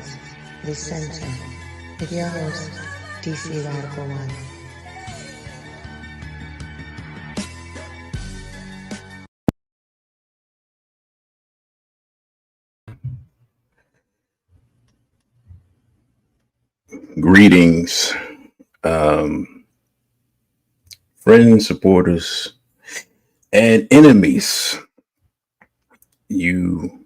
Compromise, The Center, with your host, DC Radical One. Greetings, friends, supporters, and enemies. You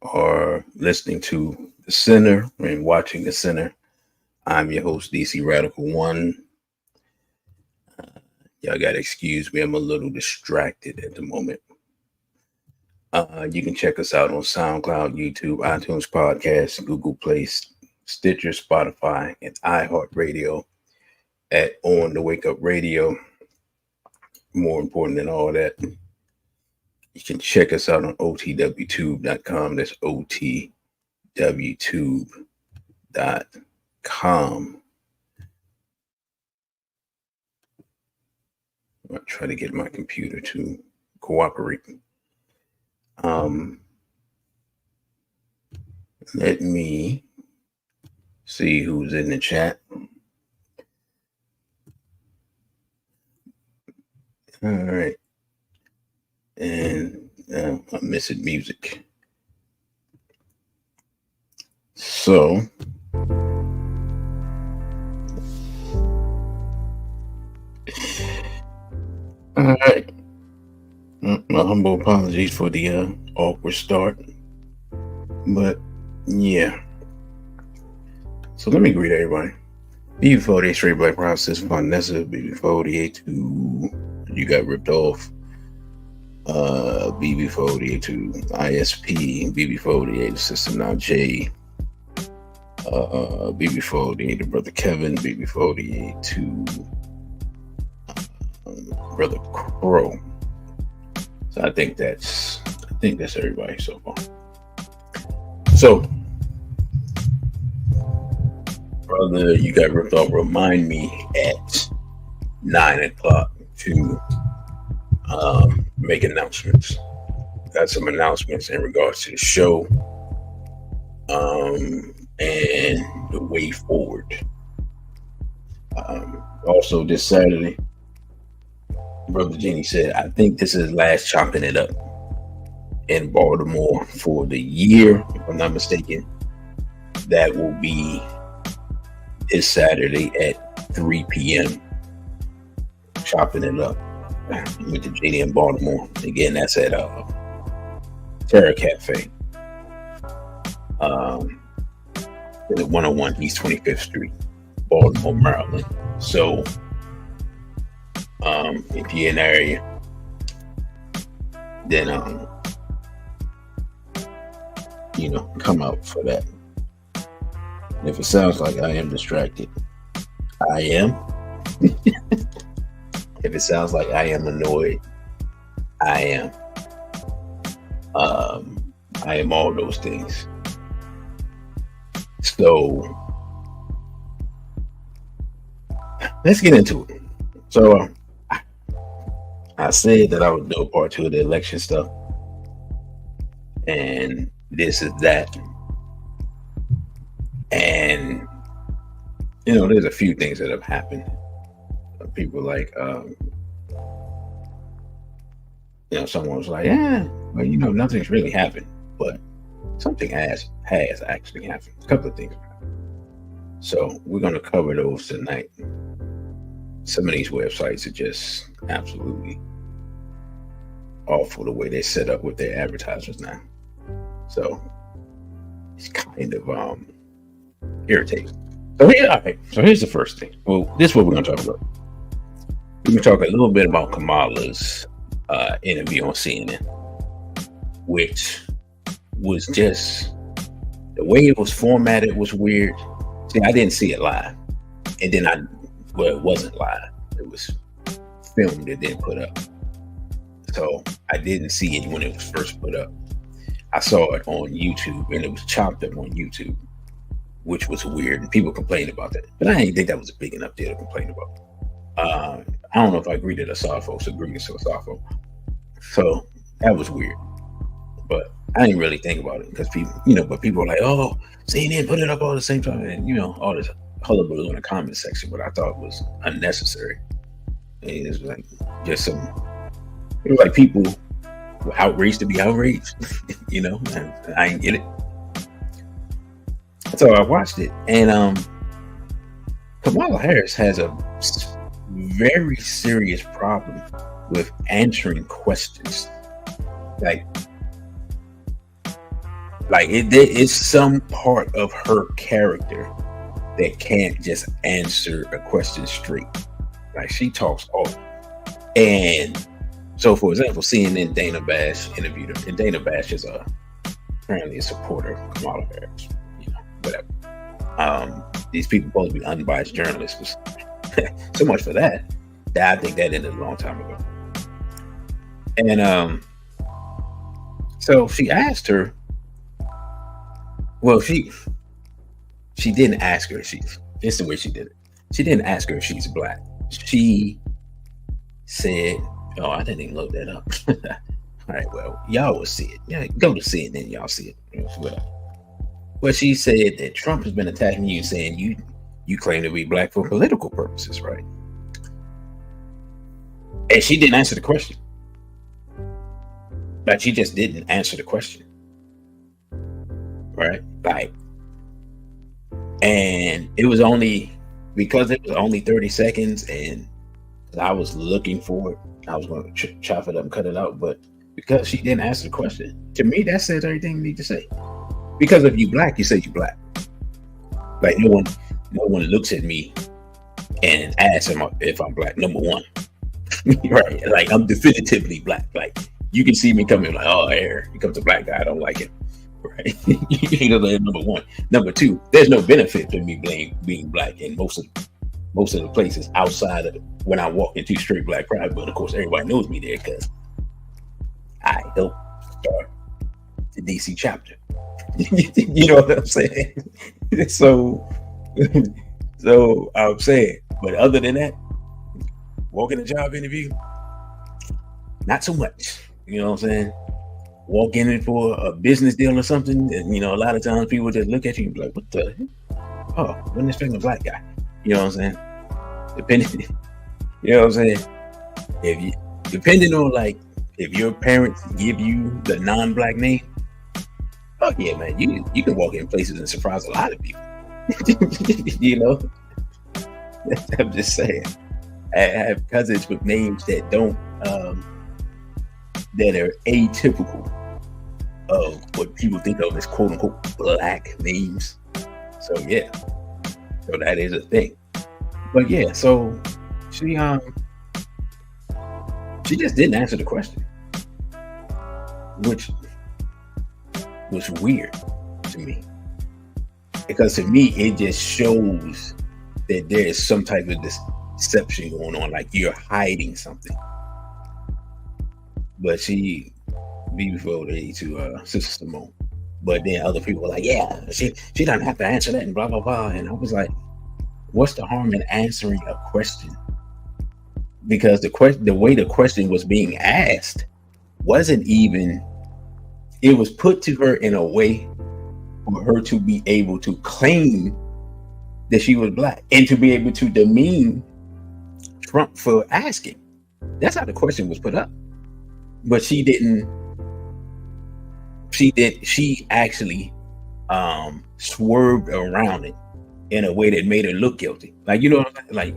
are listening to The Center and watching The Center. I'm your host, DC Radical One. Y'all got to excuse me, I'm a little distracted at the moment. You can check us out on SoundCloud, YouTube, iTunes Podcasts, Google Play, Stitcher, Spotify, and iHeartRadio at On the Wake Up Radio. More important than all that, you can check us out on otwtube.com. That's otwtube.com. I'll try to get my computer to cooperate. Let me see who's in the chat. All right. And I'm missing music. So, all right. My humble apologies for the awkward start. But, yeah. So let me greet everybody. BB48 Straight Black Process, Vanessa, BB48 who you got ripped off. BB48 to ISP, BB48 System Now J, BB48 to Brother Kevin, BB48 to Brother Crow. So I think that's everybody so far. So, brother, you got ripped off. Remind me at 9 o'clock to make announcements. Got some announcements in regards to the show and the way forward. Also, this Saturday, Brother Jenny said, I think this is last chopping it up in Baltimore for the year, if I'm not mistaken. That will be this Saturday at 3 p.m. chopping it up with the JD in Baltimore. Again, that's at Terra Cafe, at 101 East 25th Street, Baltimore, Maryland. So, if you're in the area, then come out for that. And if it sounds like I am distracted, I am. If it sounds like I am annoyed, I am. I am all those things. So let's get into it. So I said that I would do a part 2 of the election stuff, and this is that. And there's a few things that have happened. People like, someone was like, well, nothing's really happened, but something has actually happened. A couple of things have happened. So we're going to cover those tonight. Some of these websites are just absolutely awful the way they're set up with their advertisements now. So it's kind of irritating. So here's the first thing. Well, this is what we're going to talk about. We're going to talk a little bit about Kamala's interview on CNN, which was just, the way it was formatted was weird. See, I didn't see it live. And then it wasn't live. It was filmed and then put up. So I didn't see it when it was first put up. I saw it on YouTube and it was chopped up on YouTube, which was weird. And people complained about that. But I didn't think that was a big enough deal to complain about. I don't know if I greeted Asafo, so greetings to Asafo. So that was weird. But I didn't really think about it because people, but people were like, "Oh, CNN put it up all at the same time," and all this hullabaloo in the comment section. But I thought was unnecessary. And it's like just some. It was like people were outraged to be outraged, and I didn't get it. So I watched it, and Kamala Harris has a very serious problem with answering questions. It's some part of her character that can't just answer a question straight. Like she talks all, and so for example, CNN Dana Bash interviewed her, and Dana Bash is apparently a supporter of Kamala Harris. Whatever. These people supposed to be unbiased journalists. So much for that. I think that ended a long time ago. And so she asked her. Well, she didn't ask her if she's. It's the way she did it. She didn't ask her if she's black. She said, "Oh, I didn't even look that up." All right, well, y'all will see it. Yeah, go to see it, then y'all see it. Well, she said that Trump has been attacking you, saying you claim to be black for political purposes, right? And she didn't answer the question. Like she just didn't answer the question. Right? And it was only because it was only 30 seconds and I was looking for it. I was going to chop it up and cut it out, but because she didn't answer the question, to me, that says everything you need to say. Because if you black, you say you black. Like no one looks at me and asks if I'm black. Number one, right? Like I'm definitively black. Like you can see me coming like, oh, here comes a black guy. I don't like him. Right? Number one. Number two, there's no benefit to me being black in most of the places outside of when I walk into straight black pride. But of course, everybody knows me there because I helped start the DC chapter. You know what I'm saying? So I'm saying, but other than that, walking a job interview, not so much. You know what I'm saying? Walk in for a business deal or something, and a lot of times people just look at you and be like, "What the? Oh, when this thing a black guy?" You know what I'm saying? Depending, you know what I'm saying? Depending on if your parents give you the non-black name, oh yeah, man, you can walk in places and surprise a lot of people. I'm just saying. I have cousins with names that don't that are atypical of what people think of as quote unquote black names. So yeah, so that is a thing. But yeah, so she just didn't answer the question, which was weird to me, because to me it just shows that there is some type of deception going on, like you're hiding something. But she be before to Sister Simone, but then other people were like, yeah, she doesn't have to answer that and blah blah blah. And I was like, what's the harm in answering a question? Because the way the question was being asked wasn't even, it was put to her in a way for her to be able to claim that she was black and to be able to demean Trump for asking. That's how the question was put up. But she didn't. She actually swerved around it in a way that made her look guilty. Like, you know what I'm saying? Like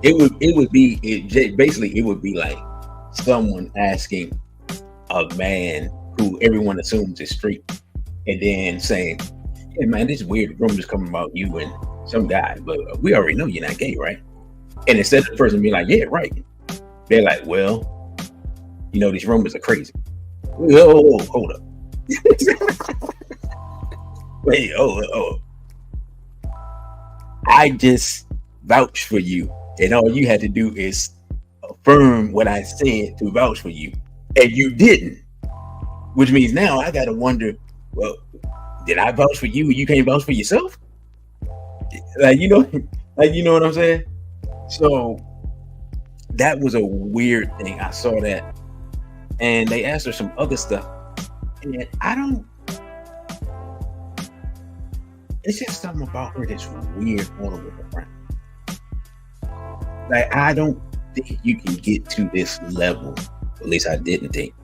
it would be like someone asking a man who everyone assumes is straight, and then saying, "Hey man, this weird rumors coming about you and some guy, but we already know you're not gay, right?" And instead of the person being like, "Yeah, right," they're like, "Well, these rumors are crazy." Oh, hold up. Wait, I just vouched for you, and all you had to do is affirm what I said to vouch for you, and you didn't. Which means now I gotta wonder, well, did I vouch for you and you can't vouch for yourself? You know what I'm saying? So that was a weird thing. I saw that And they asked her some other stuff. And it's just something about her that's weird all the way around. Like, I don't think you can get to this level, at least I didn't think,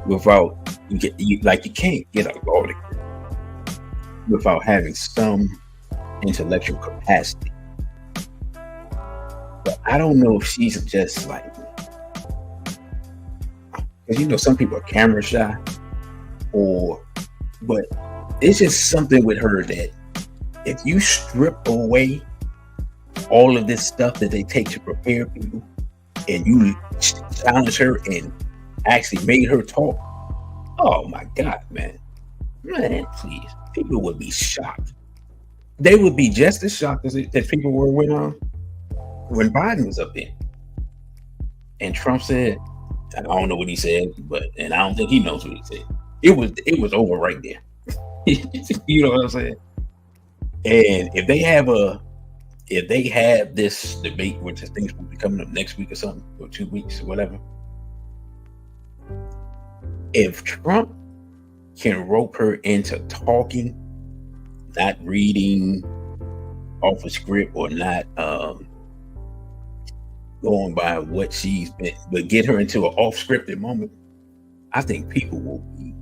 without you can't get a law degree without having some intellectual capacity. But I don't know if she's just like, because some people are camera shy, but it's just something with her that if you strip away all of this stuff that they take to prepare people, and you challenge her and actually made her talk, oh my God, man, please, people would be shocked. They would be just as shocked as people were when Biden was up there, and Trump said, I don't know what he said, and I don't think he knows what he said. It was over right there. You know what I'm saying? And if they have this debate, which I think will be coming up next week or something, or 2 weeks or whatever, if Trump can rope her into talking, not reading off a script or not going by what she's been, but get her into an off-scripted moment, I think people will be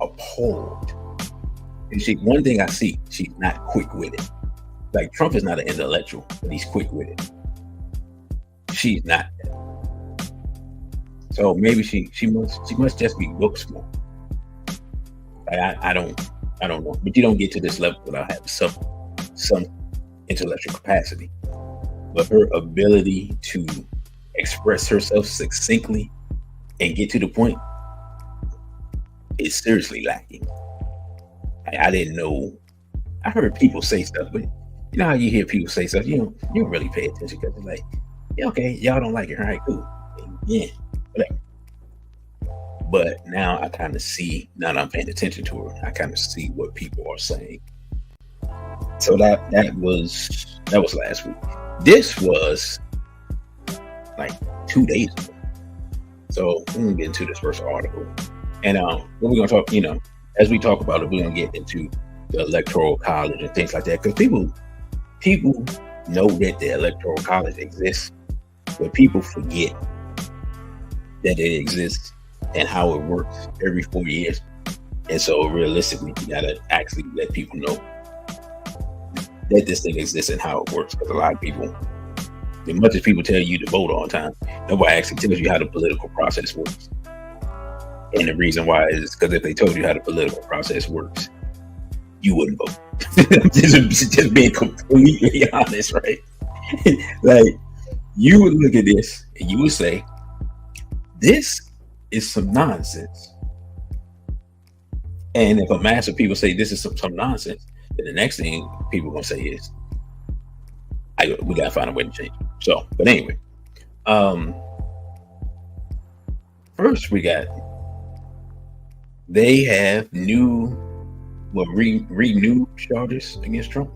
appalled. And one thing I see, she's not quick with it. Like, Trump is not an intellectual, but he's quick with it. She's not that. So maybe she must just be book smart. I don't know, but you don't get to this level without having some intellectual capacity. But her ability to express herself succinctly and get to the point is seriously lacking. I didn't know. I heard people say stuff, but you know how you hear people say stuff, you don't really pay attention because it's like, yeah, okay, y'all don't like it, all right, cool, yeah, whatever. But now I kind of see, now that I'm paying attention to her, I kind of see what people are saying. So that was last week. This was like 2 days ago. So we're gonna get into this first article, and what we're gonna talk, as we talk about it, we're gonna get into the Electoral College and things like that, because people know that the Electoral College exists, but people forget that it exists and how it works every 4 years. And so realistically, you gotta actually let people know that this thing exists and how it works, because a lot of people, as much as people tell you to vote all the time, nobody actually tells you how the political process works. And the reason why is because if they told you how the political process works, you wouldn't vote. just being completely honest, right? Like, you would look at this and you would say, this is some nonsense. And if a mass of people say this is some nonsense, then the next thing people are going to say is, we got to find a way to change it. So, but anyway, first they have renewed charges against Trump.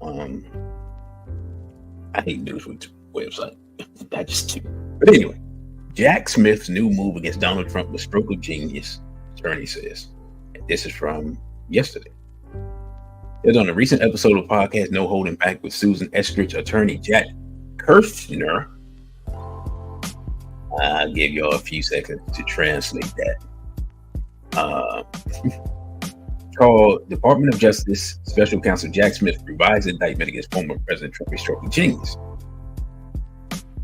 I hate news website. I just do. But anyway, Jack Smith's new move against Donald Trump was stroke of genius, attorney says. And this is from yesterday. It was on a recent episode of podcast No Holding Back with Susan Estrich attorney Jack Kirshner. I'll give y'all a few seconds to translate that. Called Department of Justice Special Counsel Jack Smith revised indictment against former President Trump, a stroke of genius.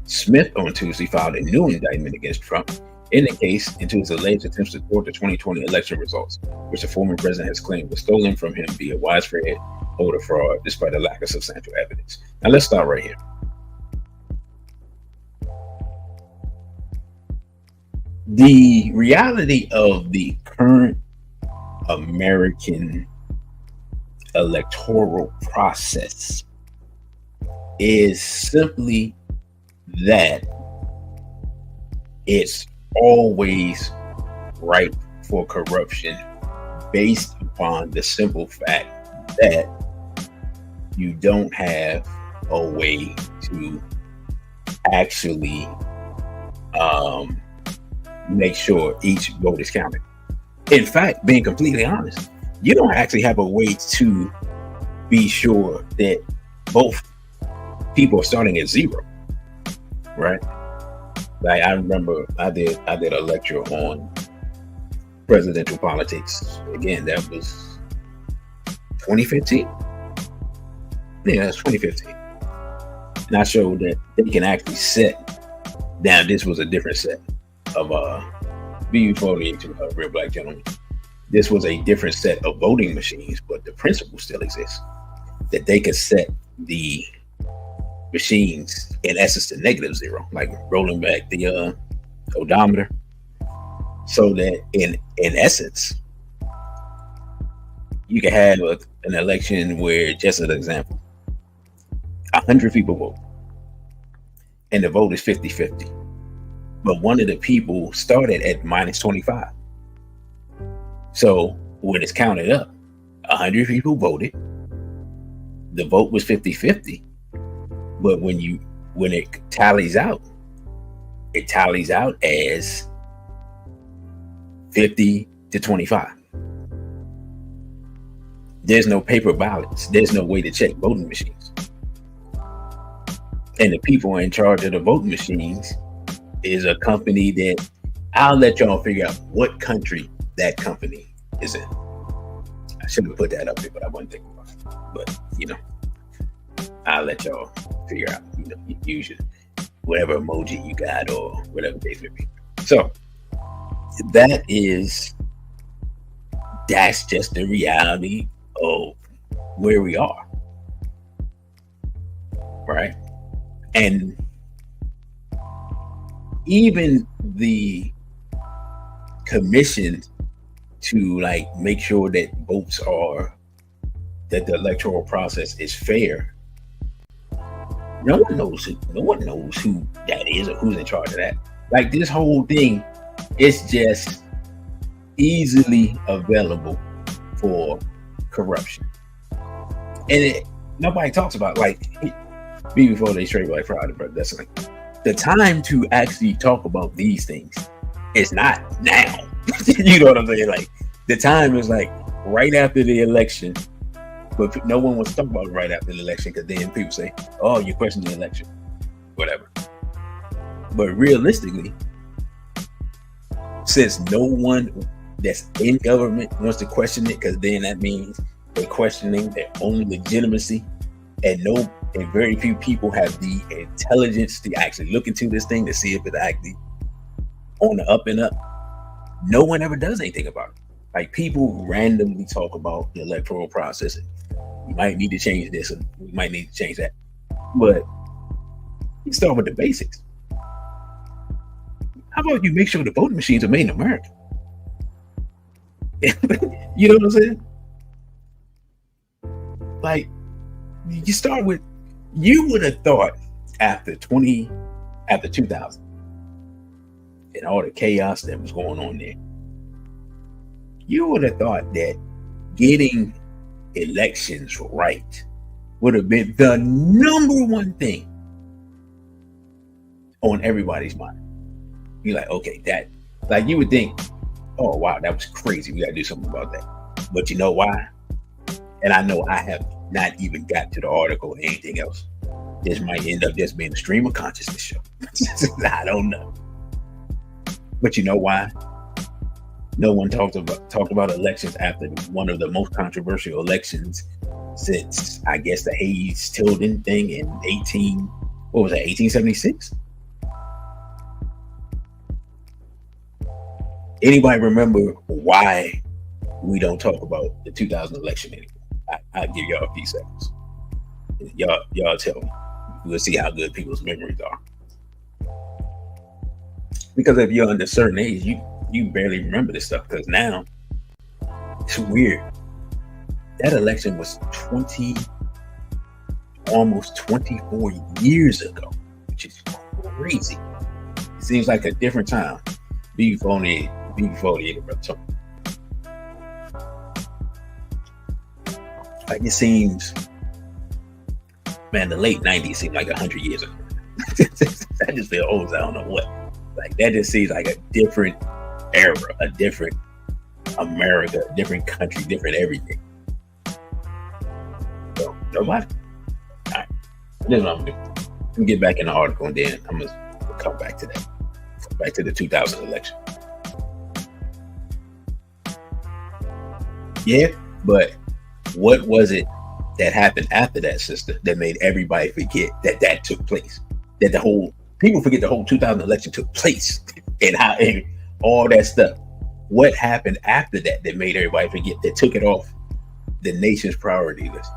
Smith on Tuesday filed a new indictment against Trump in the case into his alleged attempts to thwart the 2020 election results, which the former president has claimed was stolen from him via widespread voter fraud, despite a lack of substantial evidence. Now let's start right here. The reality of the current American electoral process is simply that it's always ripe for corruption, based upon the simple fact that you don't have a way to actually make sure each vote is counted. In fact, being completely honest, you don't actually have a way to be sure that both people are starting at zero, right? Like I remember I did a lecture on presidential politics. Again, that was 2015. Yeah, that's 2015. And I showed that they can actually set. Now, this was a different set of BU48 to Real Black Gentlemen. This was a different set of voting machines, but the principle still exists. That they could set the machines in essence to -0, like rolling back the odometer, so that in essence you can have an election where, just as an example, 100 people vote and the vote is 50-50, but one of the people started at -25. So when it's counted up, 100 people voted, the vote was 50-50, but when it tallies out as 50-25. There's no paper ballots. There's no way to check voting machines. And the people in charge of the voting machines is a company that I'll let y'all figure out what country that company is in. I should have put that up there, but I wasn't thinking about it. But, I'll let y'all figure out, you use whatever emoji you got or whatever case may be. So that's just the reality of where we are, right? And even the commission to make sure that votes that the electoral process is fair, no one knows who that is or who's in charge of that. This whole thing is just easily available for corruption, and nobody talks about before they straight Black Friday, but that's the time to actually talk about these things is not now. You know what I'm saying? The time is right after the election, but no one wants to talk about it right after the election, because then people say, "Oh, you question the election," whatever. But realistically, since no one that's in government wants to question it, because then that means they're questioning their own legitimacy, and very few people have the intelligence to actually look into this thing to see if it's actually on the up and up. No one ever does anything about it. People randomly talk about the electoral process. We might need to change this, and we might need to change that. But you start with the basics. How about you make sure the voting machines are made in America? You know what I'm saying? You start with, you would have thought after 2000 and all the chaos that was going on there, you would have thought that getting elections right would have been the number one thing on everybody's mind. You're okay, that, you would think, oh wow, that was crazy, we gotta do something about that. But you know why? And I know I have not even got to the article or anything else. This might end up just being a stream of consciousness show. I don't know. But you know why? No one talked about elections after one of the most controversial elections since, I guess, the Hayes-Tilden thing in 1876? Anybody remember why we don't talk about the 2000 election anymore? I'll give y'all a few seconds. Y'all tell me. We'll see how good people's memories are. Because if you're under a certain age, you barely remember this stuff. Because now it's weird. That election was almost 24 years ago, which is crazy. It seems like a different time. Before the brother. It seems, man, the late 90s seemed like 100 years ago. I just feel old as I don't know what. Like that just seems like a different era, a different America, a different country, different everything. So nobody. All right, this is what I'm doing. I'm gonna get back in the article and then I'm gonna come back to that. Back to the 2000 election. Yeah, but what was it that happened after that, sister, that made everybody forget that took place? That the whole people forget the whole 2000 election took place and how and all that stuff. What happened after that made everybody forget, that took it off the nation's priority list?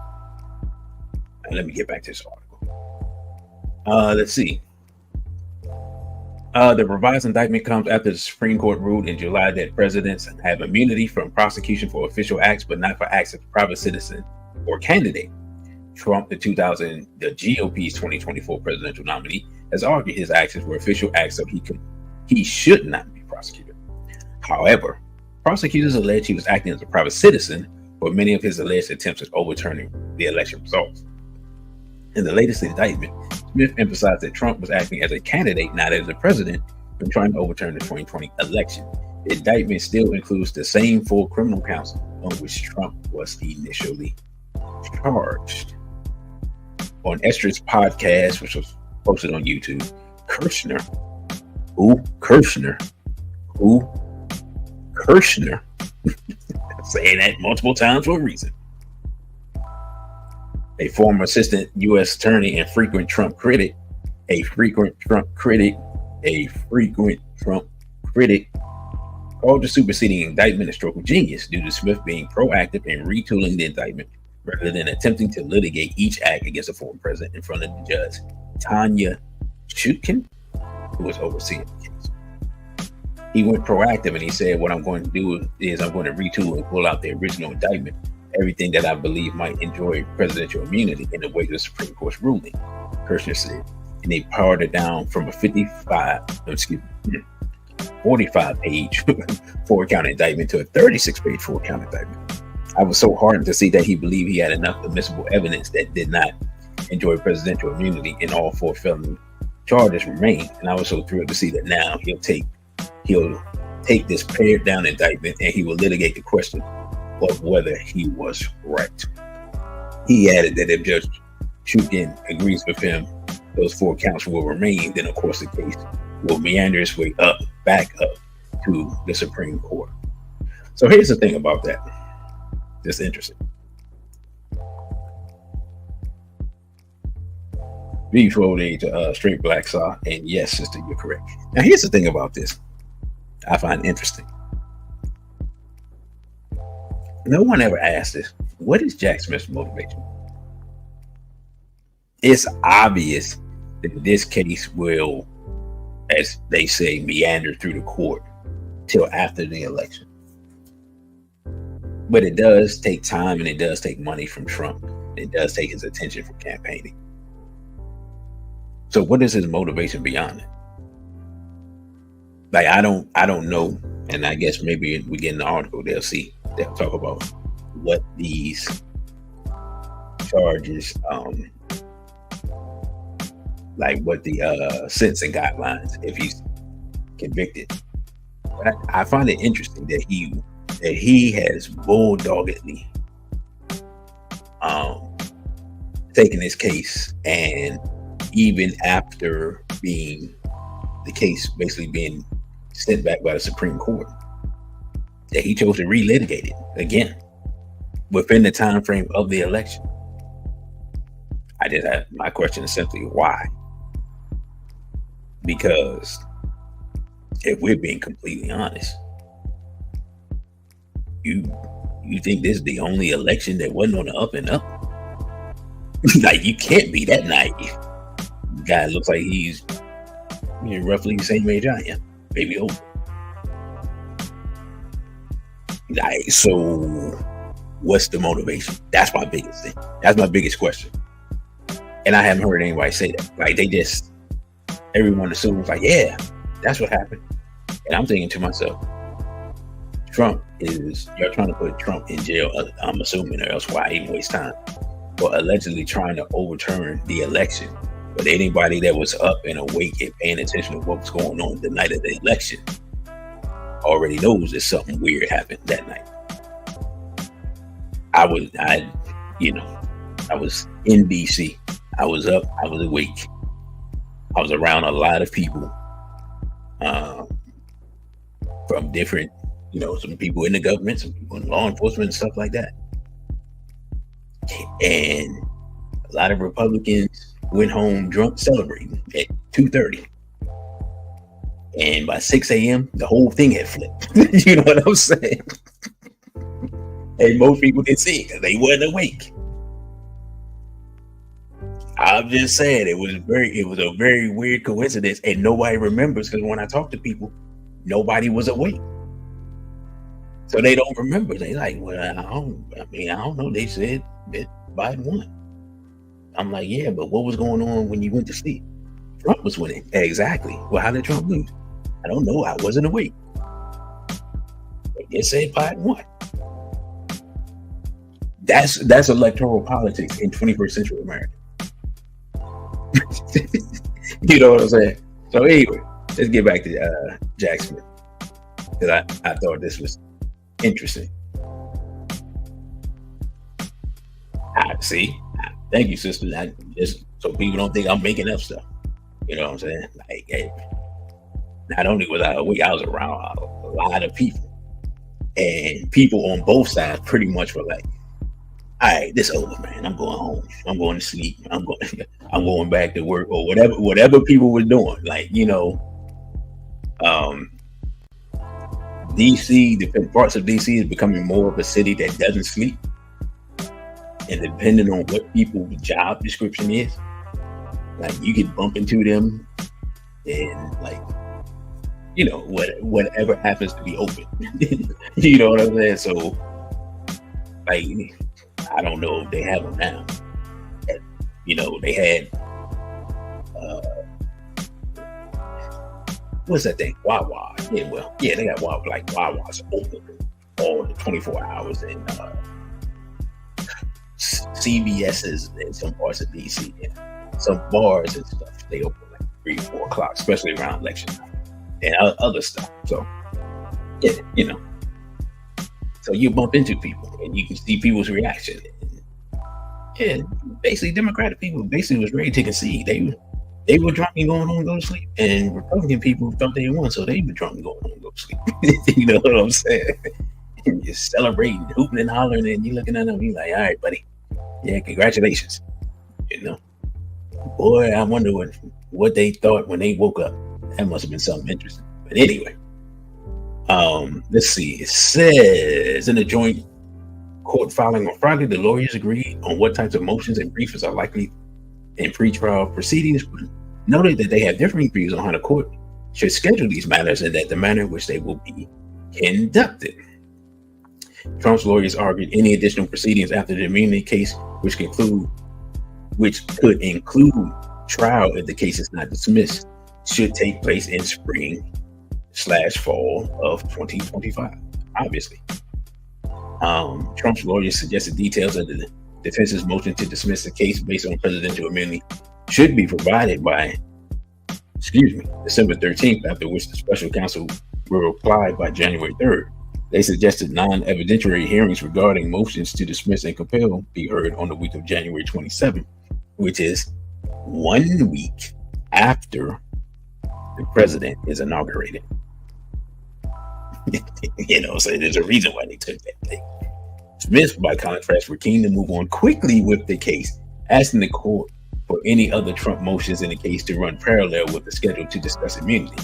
And let me get back to this article. Let's see. The revised indictment comes after the Supreme Court ruled in July that presidents have immunity from prosecution for official acts, but not for acts of private citizen or candidate. Trump, the GOP's 2024 presidential nominee, has argued his actions were official acts, so he should not be prosecuted. However, prosecutors allege he was acting as a private citizen for many of his alleged attempts at overturning the election results. In the latest indictment, Smith emphasized that Trump was acting as a candidate, not as a president, when trying to overturn the 2020 election. The indictment still includes the same full criminal counts on which Trump was initially charged. On Esther's podcast, which was posted on YouTube, Kirshner, saying that multiple times for a reason, a former assistant U.S. attorney and frequent Trump critic, called the superseding indictment a stroke of genius due to Smith being proactive in retooling the indictment rather than attempting to litigate each act against a former president in front of the judge, Tanya Chutkan, who was overseeing the case. He went proactive and he said, what I'm going to do is I'm going to retool and pull out the original indictment, everything that I believe might enjoy presidential immunity in the wake of the Supreme Court's ruling, Kirshner said. And they powered it down from a 45-page four-count indictment to a 36-page four-count indictment. I was so heartened to see that he believed he had enough admissible evidence that did not enjoy presidential immunity and all four felony charges remain. And I was so thrilled to see that now he'll take this pared down indictment and he will litigate the question of whether he was right. He added that if Judge Chutkan agrees with him, those four counts will remain. Then, of course, the case will meander its way back up to the Supreme Court. So here's the thing about that. It's interesting. Before the straight black saw, and yes, sister, you're correct. Now, here's the thing about this. I find interesting. No one ever asked this. What is Jack Smith's motivation? It's obvious that this case will, as they say, meander through the court till after the election. But it does take time and it does take money from Trump. It does take his attention from campaigning. So what is his motivation beyond it? Like, I don't know. And I guess maybe we get in the article, they'll talk about what these charges, like what the sentencing guidelines if he's convicted. But I find it interesting that he has bulldoggedly taken this case, and even after the case basically being sent back by the Supreme Court, that he chose to relitigate it again within the time frame of the election. My question is simply why? Because if we're being completely honest, you think this is the only election that wasn't on the up and up? Like, you can't be that naive. The guy looks like he's roughly the same age I am, maybe older. Like, so what's the motivation? That's my biggest thing. That's my biggest question. And I haven't heard anybody say that. Like, everyone assumes like, yeah, that's what happened. And I'm thinking to myself, you're trying to put Trump in jail, I'm assuming, or else why even waste time? For allegedly trying to overturn the election But anybody that was up and awake and paying attention to what was going on the night of the election already knows that something weird happened that night. I was in DC. I was up, I was awake. I was around a lot of people from different, some people in the government, some people in law enforcement and stuff like that. And a lot of Republicans went home drunk celebrating at 2:30. And by 6 a.m., the whole thing had flipped. You know what I'm saying? And most people didn't see it because they wasn't awake. I'm just saying it was a very weird coincidence, and nobody remembers, because when I talk to people, nobody was awake. So they don't remember. They like, well, I don't know. They said that Biden won. I'm like, yeah, but what was going on when you went to sleep? Trump was winning. Exactly. Well, how did Trump lose? I don't know. I wasn't awake. They said Biden won. That's electoral politics in 21st century America. You know what I'm saying? So anyway, let's get back to Jack Smith, because I thought this was interesting. See, thank you, sister. Just so people don't think I'm making up stuff. You know what I'm saying? Like, hey, not only was I awake, I was around a lot of people, and people on both sides pretty much were like, all right, this over, man. I'm going home. I'm going to sleep. I'm going back to work, or whatever people were doing. Like, DC, the parts of DC is becoming more of a city that doesn't sleep. And depending on what people's job description is, like, you can bump into them and, like, whatever happens to be open. You know what I'm saying? So, like, I don't know if they have them now. They had what's that thing? Wawa. Yeah, they got Wawa, like Wawa's open all the 24 hours, and CVS's in some parts of DC, and some bars and stuff, they open like 3 or 4 o'clock, especially around election time, and other stuff. So yeah, so you bump into people and you can see people's reaction. And basically, Democratic people basically was ready to concede. They were drunk and going home and go to sleep, and Republican people thought they won, so they were drunk and going home and go to sleep. You know what I'm saying? And you're celebrating, hooping and hollering, and you're looking at them, you're like, all right, buddy, yeah, congratulations. Boy, I wonder what they thought when they woke up. That must have been something interesting. But anyway, let's see. It says in the joint court filing on Friday, the lawyers agreed on what types of motions and briefings are likely in pretrial proceedings, noted that they have differing views on how the court should schedule these matters and that the manner in which they will be conducted. Trump's lawyers argued any additional proceedings after the immunity case, which could include trial if the case is not dismissed, should take place in spring/fall of 2025. Obviously, Trump's lawyers suggested details of the defense's motion to dismiss the case based on presidential immunity should be provided by, December 13th, after which the special counsel will reply by January 3rd. They suggested non-evidentiary hearings regarding motions to dismiss and compel be heard on the week of January 27th, which is 1 week after the president is inaugurated. So there's a reason why they took that thing. Smith, by contrast, were keen to move on quickly with the case, asking the court for any other Trump motions in the case to run parallel with the schedule to discuss immunity.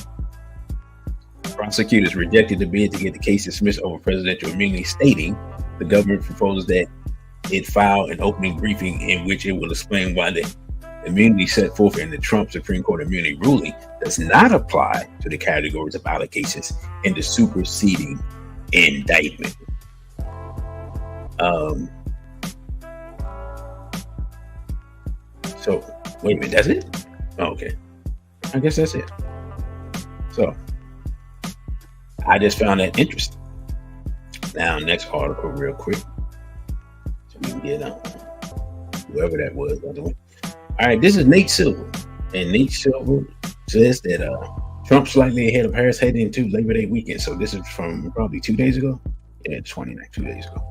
Prosecutors rejected the bid to get the case dismissed over presidential immunity, stating the government proposes that it file an opening briefing in which it will explain why the immunity set forth in the Trump Supreme Court immunity ruling does not apply to the categories of allegations in the superseding indictment. So wait a minute, that's it? Oh, okay, I guess that's it. So I just found that interesting. Now, next article real quick, so we can get whoever that was, by the way. All right, this is Nate Silver. And Nate Silver says that Trump's slightly ahead of Harris heading into Labor Day weekend. So this is from probably 2 days ago. Yeah, 29, 2 days ago.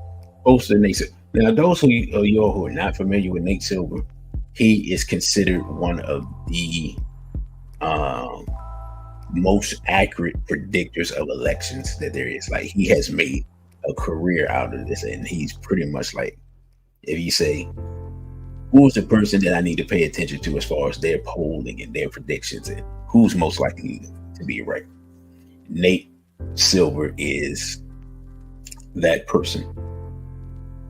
Posted Nate Silver. Now, those of you all who are not familiar with Nate Silver, he is considered one of the most accurate predictors of elections that there is. Like, he has made a career out of this, and he's pretty much like, if you say, who's the person that I need to pay attention to as far as their polling and their predictions and who's most likely to be right, Nate Silver is that person.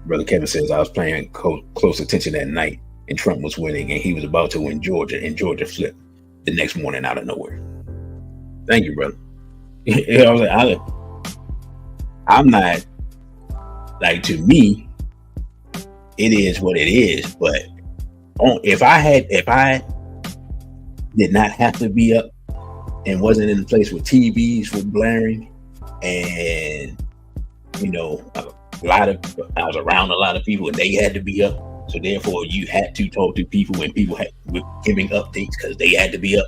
Brother Kevin says, I was paying close attention that night and Trump was winning and he was about to win Georgia, and Georgia flipped the next morning out of nowhere. Thank you, brother. I was like, I'm not, like, to me, it is what it is. But if I did not have to be up and wasn't in a place where TVs were blaring, and I was around a lot of people and they had to be up, so therefore you had to talk to people and people were giving updates because they had to be up.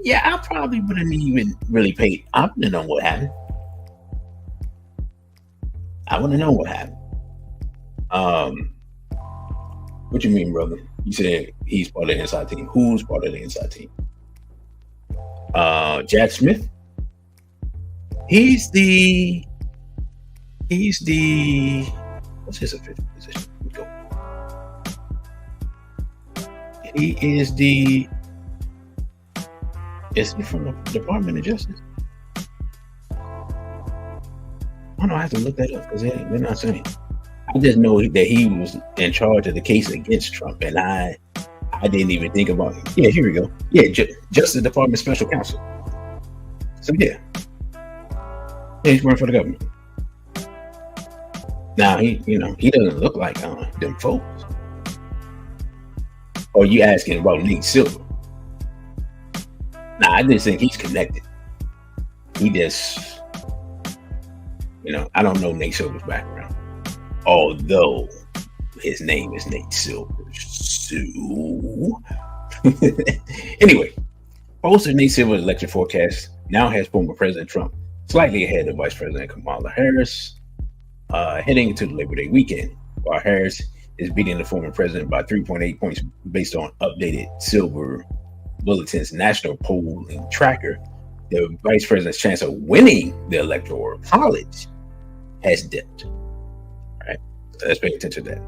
Yeah, I probably wouldn't even really paid. I wouldn't have known what happened. What you mean, brother? You said he's part of the inside team. Who's part of the inside team? Jack Smith. He's the what's his official position? Go. He is he from the Department of Justice? I don't know, I have to look that up because they're not saying. I just know that he was in charge of the case against Trump, and I didn't even think about it. Yeah, here we go. Yeah, Justice Department Special Counsel. So yeah, he's working for the government. Now he doesn't look like them folks. Or you asking about Nate Silver? Nah, I just think he's connected. He just, I don't know Nate Silver's background, although his name is Nate Silver. So, anyway, posted Nate Silver's election forecast now has former President Trump slightly ahead of Vice President Kamala Harris heading into the Labor Day weekend, while Harris is beating the former president by 3.8 points based on updated Silver Bulletin's national polling tracker. The vice president's chance of winning the Electoral College has dipped. All right, so let's pay attention to that.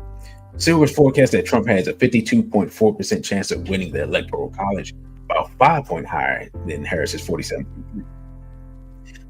Silver's forecast that Trump has a 52.4% chance of winning the Electoral College, about 5 points higher than Harris's 47.3%.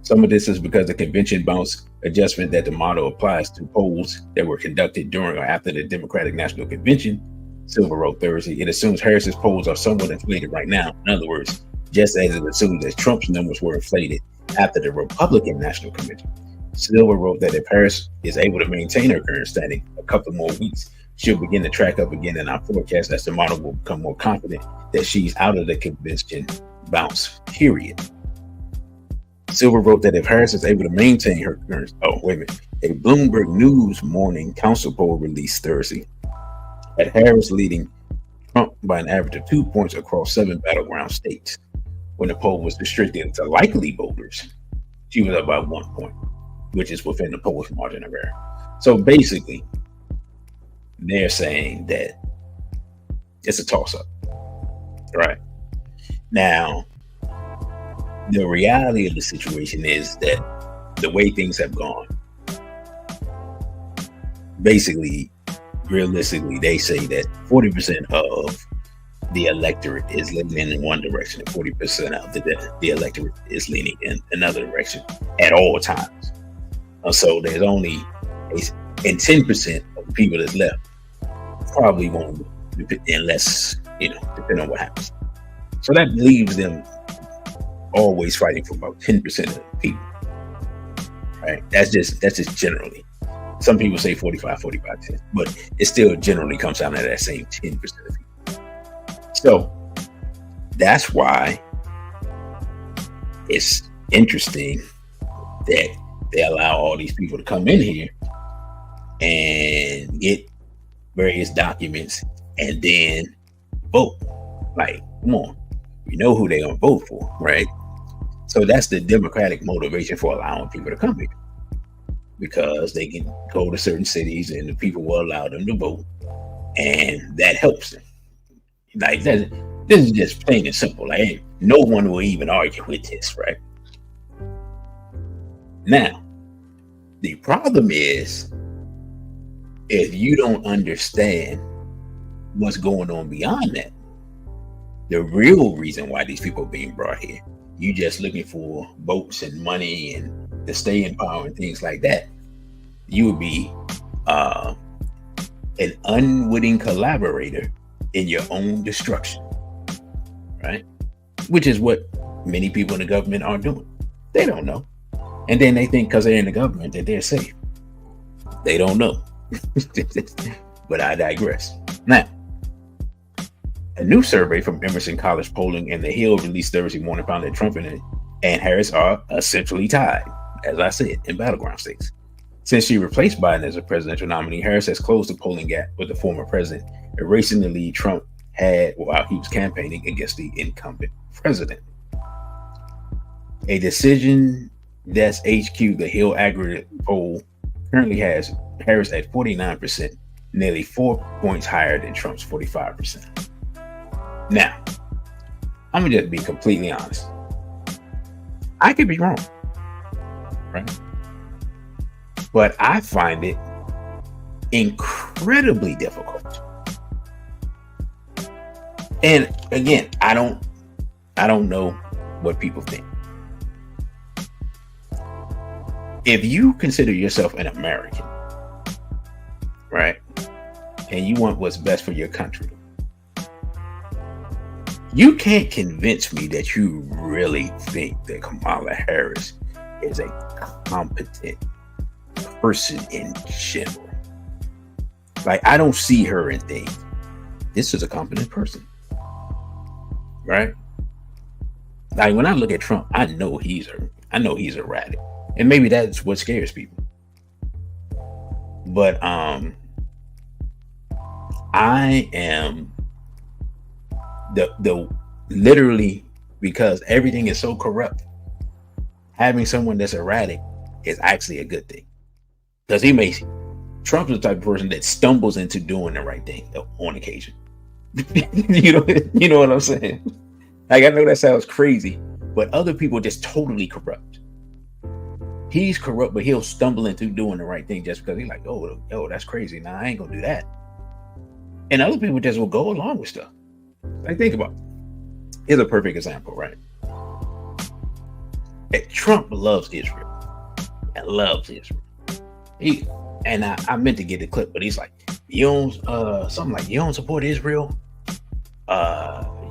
Some of this is because the convention bounce adjustment that the model applies to polls that were conducted during or after the Democratic National Convention. Silver wrote Thursday, it assumes Harris's polls are somewhat inflated right now. In other words, just as it assumes that Trump's numbers were inflated after the Republican National Convention. Silver wrote that if Harris is able to maintain her current standing a couple more weeks, she'll begin to track up again in our forecast as the model will become more confident that she's out of the convention bounce, period. Silver wrote that if Harris is able to maintain her current, a Bloomberg News morning council poll released Thursday had Harris leading Trump by an average of 2 points across 7 battleground states. When the poll was restricted to likely voters, she was up by 1 point, which is within the poll's margin of error. So basically, they're saying that it's a toss-up, right? Now, the reality of the situation is that the way things have gone, basically, realistically, they say that 40% of the electorate is leaning in one direction and 40% of the electorate is leaning in another direction at all times. So there's only, and 10% of the people that's left probably won't, unless, depending on what happens. So that leaves them always fighting for about 10% of the people, right? That's just generally. Some people say 45, 10, but it still generally comes down to that same 10% of people. So that's why it's interesting that they allow all these people to come in here and get various documents and then vote. Like, Come on, we know who they're gonna vote for, right? So that's the Democratic motivation for allowing people to come here, because they can go to certain cities and the people will allow them to vote, and that helps them. Like this is just plain and simple. Like no one will even argue with this, right? Now, the problem is if you don't understand what's going on beyond that, the real reason why these people are being brought here, you just looking for votes and money and to stay in power and things like that, you would be an unwitting collaborator in your own destruction, right? Which is what many people in the government are doing. They don't know. And then they think because they're in the government that they're safe. They don't know. But I digress. Now, a new survey from Emerson College Polling and The Hill released Thursday morning found that Trump and Harris are essentially tied, as I said, in battleground states. Since she replaced Biden as a presidential nominee, Harris has closed the polling gap with the former president, erasing the lead Trump had while he was campaigning against the incumbent president. A decision that's HQ, the Hill aggregate poll, currently has Harris at 49%, nearly 4 points higher than Trump's 45%. Now, I'm gonna just be completely honest. I could be wrong, right? But I find it incredibly difficult. And again, I don't know what people think. If you consider yourself an American, right, and you want what's best for your country, you can't convince me that you really think that Kamala Harris is a competent person in general. Like, I don't see her and think this is a competent person, right? Like, when I look at Trump, I know he's erratic, and maybe that's what scares people. But I am the literally, because everything is so corrupt, having someone that's erratic is actually a good thing, because Trump's the type of person that stumbles into doing the right thing on occasion. you know what I'm saying? Like, I know that sounds crazy, but other people are just totally corrupt. He's corrupt, but he'll stumble into doing the right thing just because he's like, oh, that's crazy. Nah, I ain't gonna do that. And other people just will go along with stuff. Like, think about it. Here's a perfect example, right? Trump loves Israel. And loves Israel. I meant to get the clip, but he's like, you don't something like, you don't support Israel,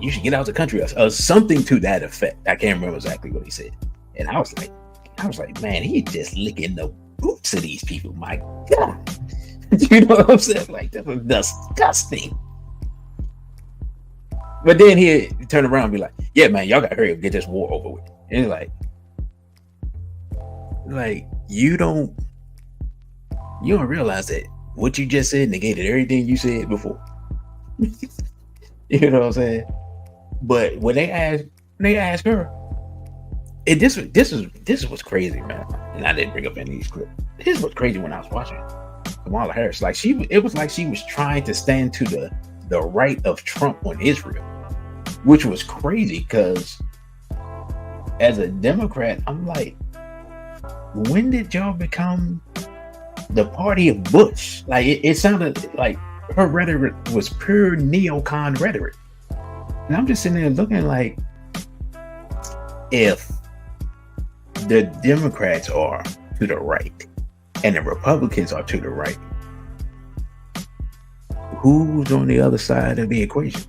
you should get out of the country, or something to that effect. I can't remember exactly what he said. And I was like, man, he's just licking the boots of these people. My God. You know what I'm saying? Like, that was disgusting. But then he turn around and be like, yeah, man, y'all got to hurry up and get this war over with. And it's like, you don't realize that what you just said negated everything you said before. You know what I'm saying? But when they ask her, and this is what's crazy, man. And I didn't bring up any of these clips. This was crazy when I was watching Kamala Harris. Like, it was like she was trying to stand to the right of Trump on Israel, which was crazy, because as a Democrat, I'm like, when did y'all become the party of Bush? Like, it sounded like her rhetoric was pure neocon rhetoric. And I'm just sitting there looking like, if the Democrats are to the right and the Republicans are to the right, who's on the other side of the equation?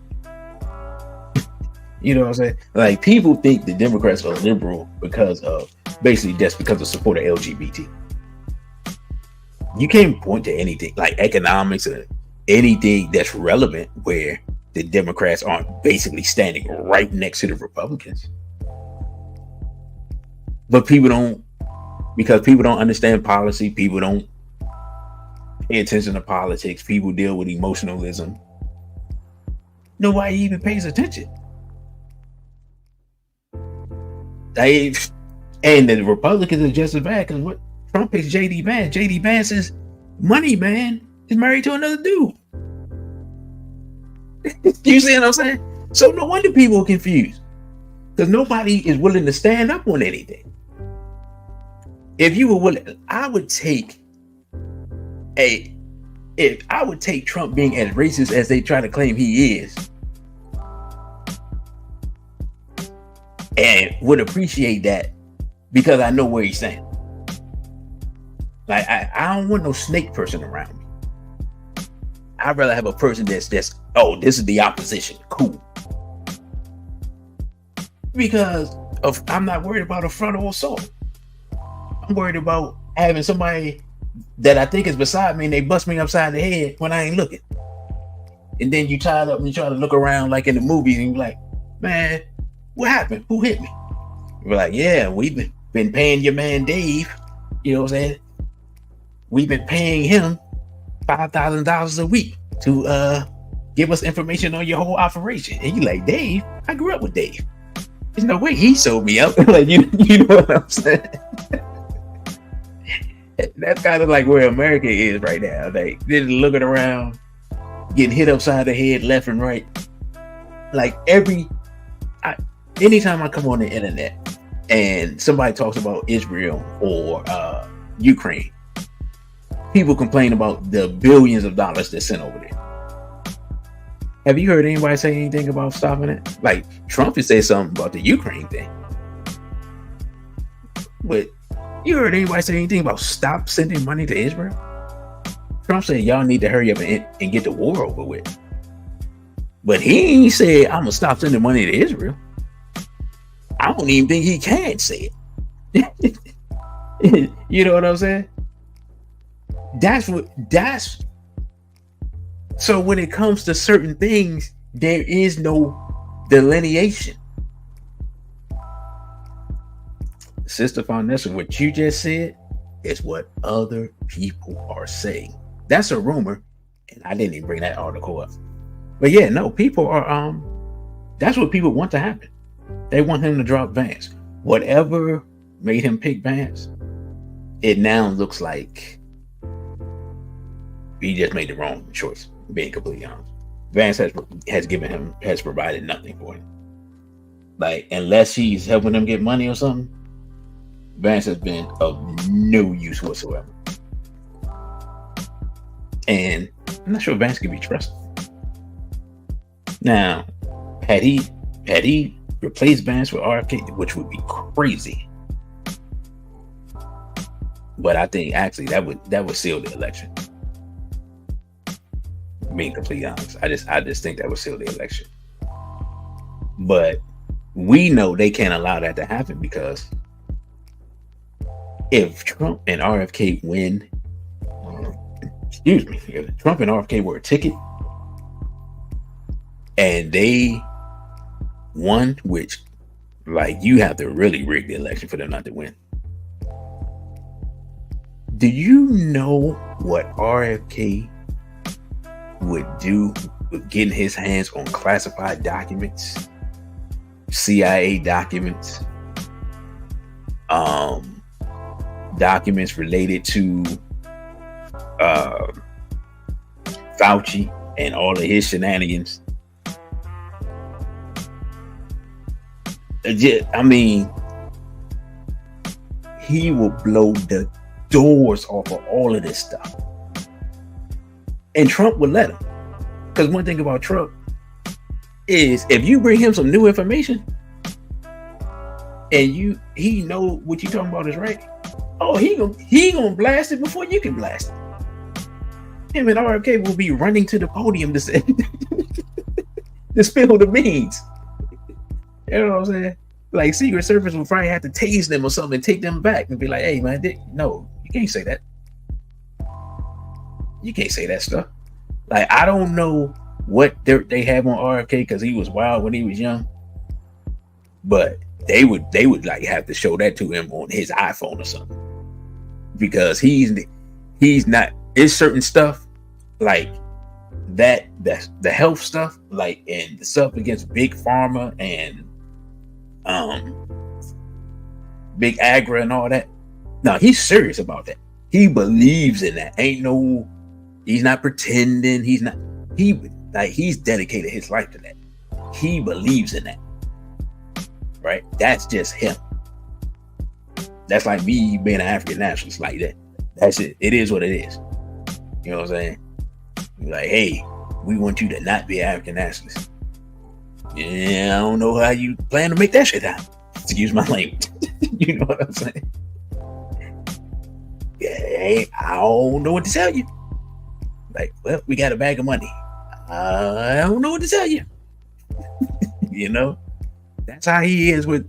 You know what I'm saying? Like, people think the Democrats are liberal because of support of LGBT. You can't point to anything like economics or anything that's relevant where the Democrats aren't basically standing right next to the Republicans. But people don't understand policy. People don't pay attention to politics. People deal with emotionalism. Nobody even pays attention. And the Republicans are just as bad because what Trump picks JD Vance. JD Vance is money man is married to another dude. You see what I'm saying? So no wonder people are confused because nobody is willing to stand up on anything. If you were willing, I would take Trump being as racist as they try to claim he is, and would appreciate that because I know where he's standing. Like I don't want no snake person around me. I'd rather have a person that's this is the opposition. Cool. Because I'm not worried about a frontal assault. I'm worried about having somebody that I think is beside me and they bust me upside the head when I ain't looking. And then you tied up and you try to look around like in the movies and you're like, man, what happened? Who hit me? We're like, yeah, we've been paying your man Dave. You know what I'm saying? We've been paying him $5,000 a week to give us information on your whole operation. And you like, Dave? I grew up with Dave. There's no way he sold me up. Like you know what I'm saying? That's kind of like where America is right now. Like they're looking around, getting hit upside the head left and right. Like anytime I come on the internet and somebody talks about Israel or Ukraine, people complain about the billions of dollars that's sent over there. Have you heard anybody say anything about stopping it? Like Trump has said something about the Ukraine thing, but you heard anybody say anything about stop sending money to Israel? Trump said y'all need to hurry up and get the war over with. But he ain't said I'm gonna stop sending money to Israel. I don't even think he can say it. You know what I'm saying? So when it comes to certain things, there is no delineation. Sister Fonessa, what you just said is what other people are saying. That's a rumor, and I didn't even bring that article up. But yeah, no, people are that's what people want to happen. They want him to drop Vance. Whatever made him pick Vance, it now looks like he just made the wrong choice, being completely honest. Vance has provided nothing for him. Like, unless he's helping him get money or something, Vance has been of no use whatsoever. And I'm not sure Vance can be trusted. Now, had he replaced Vance with RFK, which would be crazy. But I think actually that would seal the election. Being completely honest, I just think that would seal the election. But we know they can't allow that to happen because if Trump and RFK win, if Trump and RFK were a ticket and they won, which like you have to really rig the election for them not to win. Do you know what RFK would do with getting his hands on classified documents, CIA documents, documents related to Fauci and all of his shenanigans? I mean, he will blow the doors off of all of this stuff. And Trump would let him. Because one thing about Trump is if you bring him some new information and he know what you talking about is right, oh, he gonna blast it before you can blast it. Him and RFK will be running to the podium to say to spill the beans. You know what I'm saying? Like Secret Service will probably have to tase them or something and take them back and be like, hey man, no, you can't say that. You can't say that stuff. Like, I don't know what dirt they have on RFK because he was wild when he was young, but they would like have to show that to him on his iPhone or something, because he's not. It's certain stuff like that the health stuff, like, and the stuff against big pharma and big agra and all that. No, he's serious about that. He believes in that. He's not pretending. He's dedicated his life to that. He believes in that. Right? That's just him. That's like me being an African nationalist like that. That's it. It is what it is. You know what I'm saying? Like, hey, we want you to not be an African nationalist. Yeah, I don't know how you plan to make that shit happen. Excuse my language. You know what I'm saying? Yeah, I don't know what to tell you. Like, well, we got a bag of money. I don't know what to tell you. You know? That's how he is with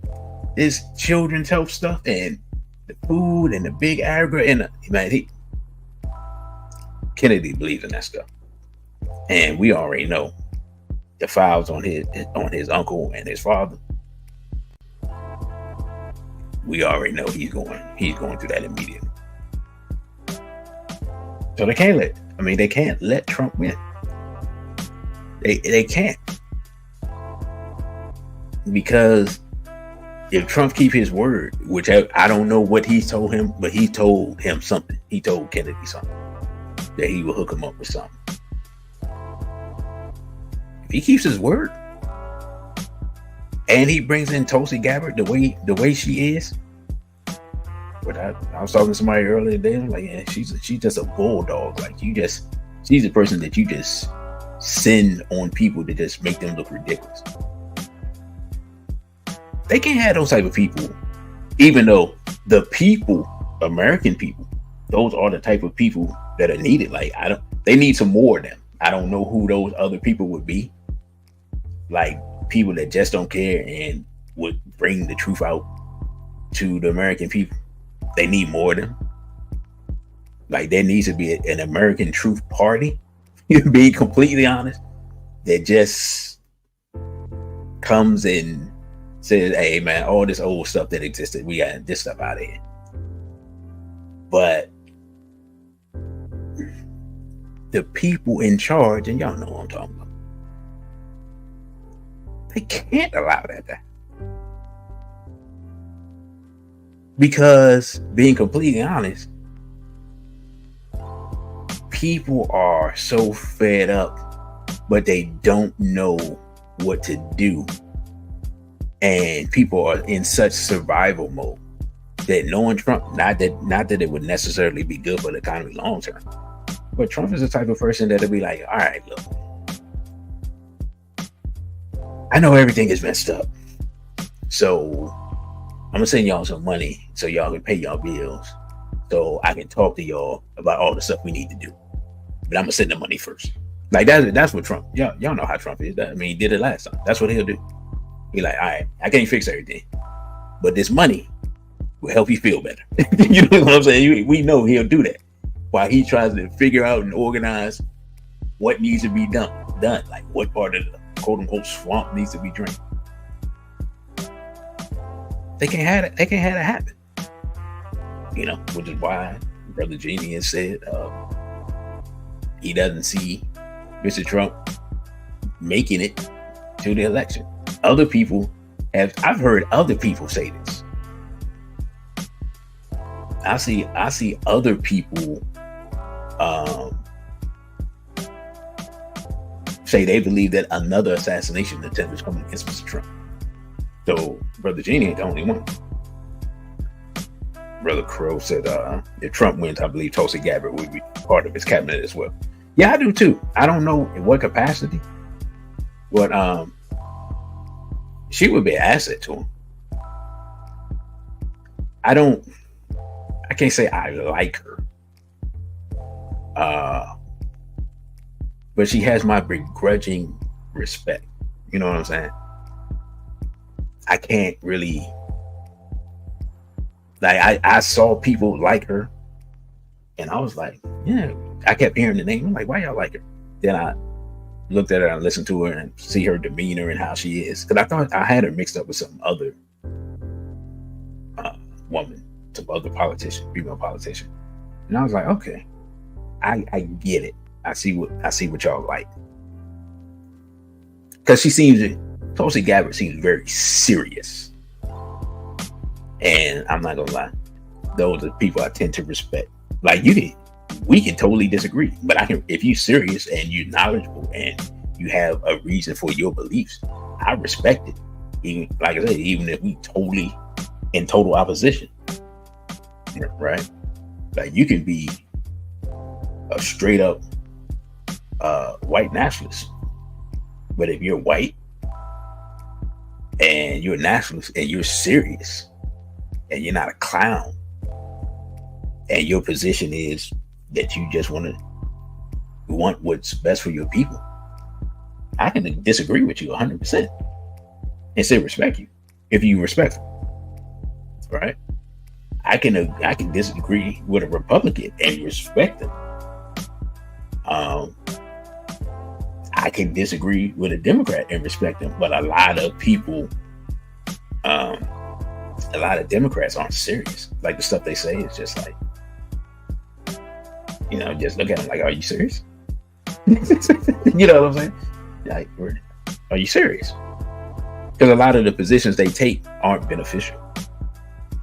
his children's health stuff and the food and the big agra and Kennedy believes in that stuff. And we already know the files on his uncle and his father. We already know he's going through that immediately. So they can't let Trump win. They can't. Because if Trump keep his word, which I don't know what he told him, but he told him something. He told Kennedy something, that he will hook him up with something. If he keeps his word, and he brings in Tulsi Gabbert the way she is. But I was talking to somebody earlier today. I'm like, yeah, she's just a bulldog. Like she's a person that you just send on people to just make them look ridiculous. They can't have those type of people, even though the people, American people, those are the type of people that are needed. Like they need some more of them. I don't know who those other people would be. Like people that just don't care and would bring the truth out to the American people. They need more of them. Like there needs to be an American Truth Party, being completely honest, that just comes and says, hey man, all this old stuff that existed, we got this stuff out of here. But the people in charge, and y'all know what I'm talking about, they can't allow that. Because being completely honest, people are so fed up, but they don't know what to do. And people are in such survival mode that knowing Trump, not that it would necessarily be good for the economy long term, but Trump is the type of person that'll be like, all right, look, I know everything is messed up, so I'm gonna send y'all some money so y'all can pay y'all bills, so I can talk to y'all about all the stuff we need to do. But I'm gonna send the money first. Like that's what Trump. Y'all know how Trump is. He did it last time. That's what he'll do. He like, all right, I can't fix everything, but this money will help you feel better. You know what I'm saying? We know he'll do that while he tries to figure out and organize what needs to be done. Like what part of the quote unquote swamp needs to be drained. They can't have it. They can't have it happen. You know, which is why Brother Genie has said he doesn't see Mr. Trump making it to the election. Other people I've heard other people say this. I see other people say they believe that another assassination attempt is coming against Mr. Trump. So Brother Genie ain't the only one. Brother Crow said if Trump wins, I believe Tulsi Gabbert would be part of his cabinet as well. Yeah, I do too. I don't know in what capacity, but she would be an asset to him. I can't say I like her. But she has my begrudging respect. You know what I'm saying? I can't really, like, I saw people like her and I was like, yeah, I kept hearing the name. I'm like, why y'all like her? Then I looked at her and listened to her and see her demeanor and how she is. Cause I thought I had her mixed up with some other woman, some other politician, female politician. And I was like, okay, I get it. I see what y'all like. Cause Tulsi Gabbert seems very serious. And I'm not gonna lie, those are people I tend to respect. Like we can totally disagree, but if you're serious and you're knowledgeable and you have a reason for your beliefs, I respect it. Even like I said, even if we totally in total opposition, right? Like you can be a straight up white nationalist, but if you're white and you're a nationalist and you're serious and you're not a clown, and your position is that you just want what's best for your people, I can disagree with you 100% and still respect you if you respect them, right? I can disagree with a Republican and respect them. I can disagree with a Democrat and respect them, but a lot of people, a lot of Democrats aren't serious. Like the stuff they say is just like, just look at them like, are you serious? You know what I'm saying? Like, are you serious? Because a lot of the positions they take aren't beneficial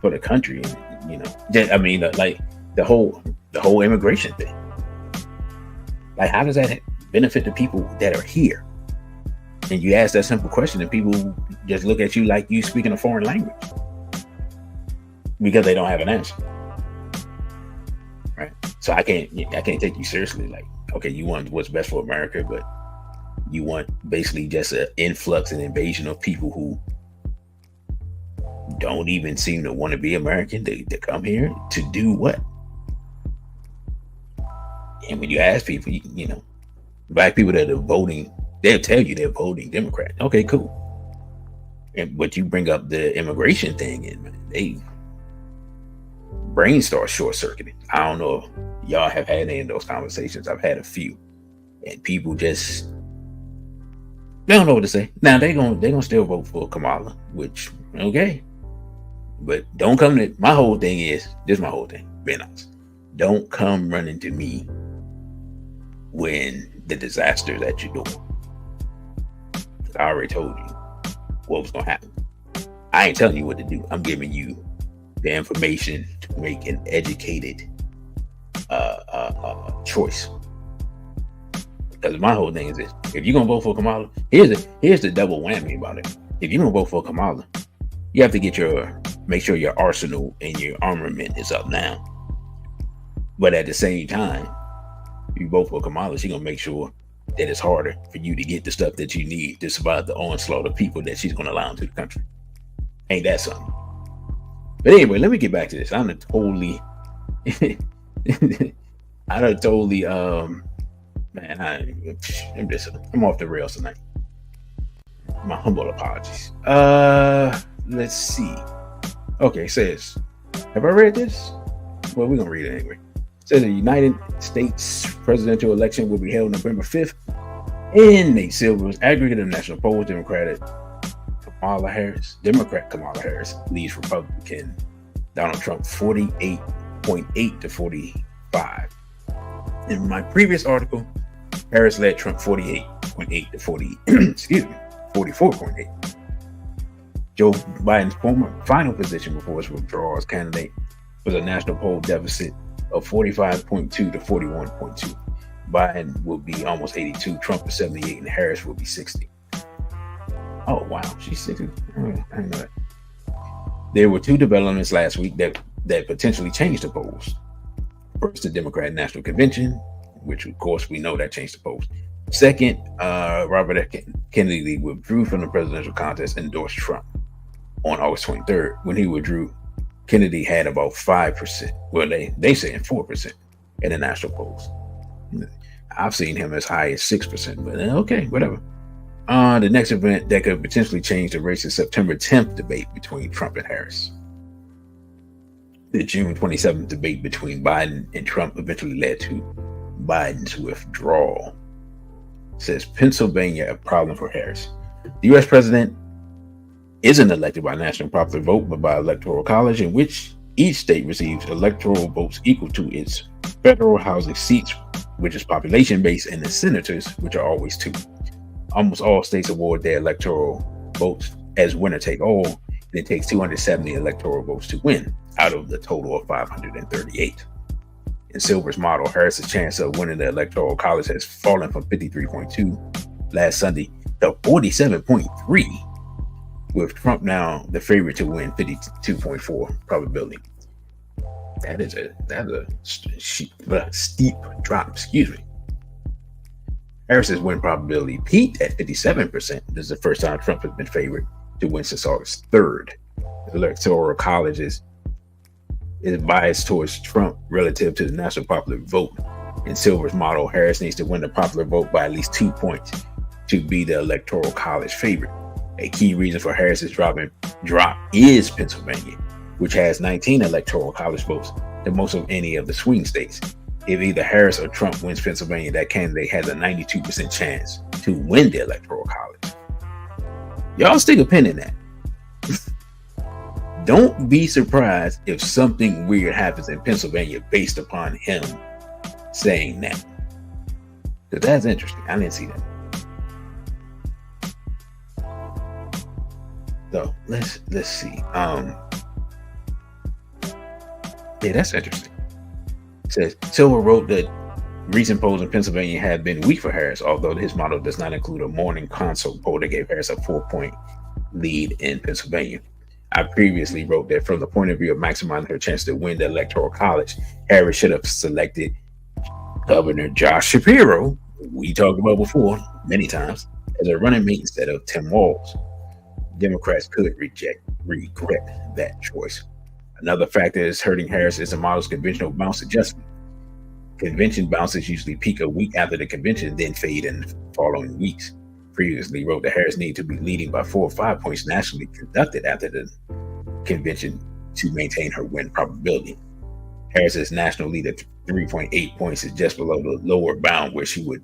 for the country. I mean, like the whole immigration thing. Like, how does that benefit the people that are here? And you ask that simple question, and people just look at you like you speaking a foreign language because they don't have an answer. Right? So I can't take you seriously. Like, okay, you want what's best for America, but you want basically just an influx and invasion of people who don't even seem to want to be American to come here to do what? And when you ask people, black people that are voting, they'll tell you they're voting Democrat. Okay, cool. But you bring up the immigration thing, and they brain starts short circuiting. I don't know if y'all have had any of those conversations. I've had a few, and people just they don't know what to say. Now they're gonna still vote for Kamala, which okay. But don't come to my whole thing is this. My whole thing, being honest, don't come running to me when the disaster's at your door. I already told you what was gonna happen. I ain't telling you what to do. I'm giving you the information to make an educated choice. Because my whole thing is this: if you're gonna vote for Kamala, here's the double whammy about it. If you're gonna vote for Kamala, you have to make sure your arsenal and your armament is up now. But at the same time, if you vote for Kamala, she's gonna make sure that it's harder for you to get the stuff that you need to survive the onslaught of people that she's gonna allow into the country. Ain't that something? But anyway, let me get back to this. I'm off the rails tonight. My humble apologies. Let's see. Okay, it says, have I read this? Well, we're gonna read it anyway. It says the United States presidential election will be held November 5th. In Nate Silver's aggregate of national polls, Democrat Kamala Harris leads Republican Donald Trump 48.8 to 45. In my previous article, Harris led Trump 48.8 to 44.8. Joe Biden's final position before his withdrawal as candidate was a national poll deficit of 45.2 to 41.2. Biden will be almost 82, Trump is 78, and Harris will be 60. Oh, wow, she's 60. I didn't know that. There were two developments last week that potentially changed the polls. First, the Democratic National Convention, which of course we know that changed the polls. Second, Robert F. Kennedy withdrew from the presidential contest and endorsed Trump on August 23rd. When he withdrew, Kennedy had about 5%. Well, they saying 4% in the national polls. I've seen him as high as 6%, but okay, whatever. The next event that could potentially change the race is September 10th debate between Trump and Harris. The June 27th debate between Biden and Trump eventually led to Biden's withdrawal. It says Pennsylvania, a problem for Harris. The U.S. president isn't elected by national popular vote, but by Electoral College, in which each state receives electoral votes equal to its federal housing seats, which is population-based, and the senators, which are always 2. Almost all states award their electoral votes as winner-take-all, It takes 270 electoral votes to win out of the total of 538. In Silver's model, Harris's chance of winning the Electoral College has fallen from 53.2 last Sunday to 47.3, with Trump now the favorite to win 52.4 probability. That is a steep drop. Excuse me. Harris's win probability peaked at 57%. This is the first time Trump has been favored to win since August 3rd. The Electoral College is biased towards Trump relative to the national popular vote. In Silver's model, Harris needs to win the popular vote by at least 2 points to be the Electoral College favorite. A key reason for Harris's drop is Pennsylvania, which has 19 Electoral College votes, the most of any of the swing states. If either Harris or Trump wins Pennsylvania, that candidate has a 92% chance to win the Electoral College. Y'all stick a pin in that. Don't be surprised if something weird happens in Pennsylvania based upon him saying that. Because that's interesting. I didn't see that. So let's see. Yeah, that's interesting. It says Silver wrote that recent polls in Pennsylvania have been weak for Harris, although his model does not include a morning consult poll that gave Harris a 4-point lead in Pennsylvania. I previously wrote that from the point of view of maximizing her chance to win the Electoral College, Harris should have selected Governor Josh Shapiro, we talked about before many times, as a running mate instead of Tim Walz. Democrats could regret that choice. Another factor that is hurting Harris is the model's conventional bounce adjustment. Convention bounces usually peak a week after the convention, then fade in the following weeks. Previously wrote that Harris needed to be leading by 4 or 5 points nationally conducted after the convention to maintain her win probability. Harris's national lead at 3.8 points is just below the lower bound where she would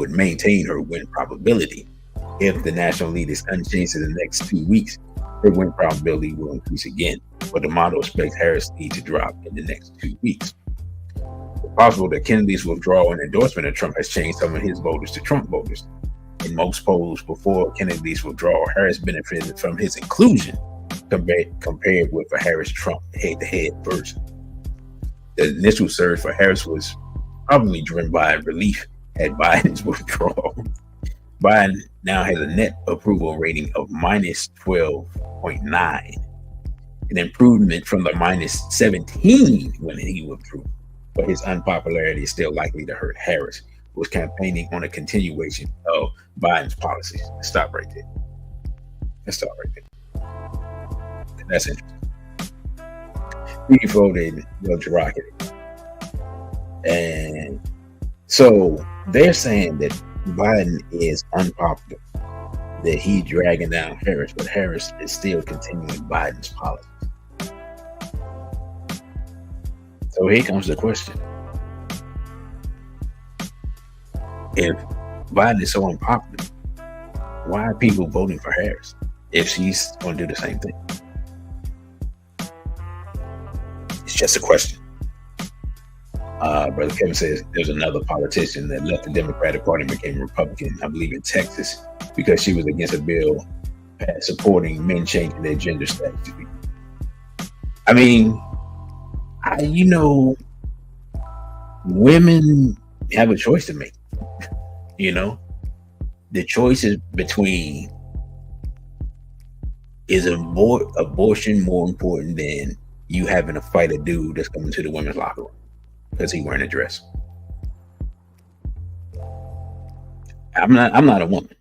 maintain her win probability. If the national lead is unchanged in the next 2 weeks, her win probability will increase again, but the model expects Harris' lead to drop in the next 2 weeks. It's possible that Kennedy's withdrawal and endorsement of Trump has changed some of his voters to Trump voters. In most polls before Kennedy's withdrawal, Harris benefited from his inclusion compared with a Harris-Trump head-to-head version. The initial surge for Harris was probably driven by relief at Biden's withdrawal. Biden now has a net approval rating of minus 12.9, an improvement from the minus 17 when he withdrew. But his unpopularity is still likely to hurt Harris, who was campaigning on a continuation of Biden's policies. Let's stop right there. That's interesting. He voted Judge Rocket. And so they're saying that Biden is unpopular, that he's dragging down Harris, but Harris is still continuing Biden's policies. So here comes the question. If Biden is so unpopular, why are people voting for Harris if she's going to do the same thing? It's just a question. Brother Kevin says there's another politician that left the Democratic Party and became a Republican, I believe in Texas, because she was against a bill supporting men changing their gender status. I mean, women have a choice to make. The choice is between, is abortion more important than you having to fight a dude that's coming to the women's locker room because he wearing a dress? I'm not a woman,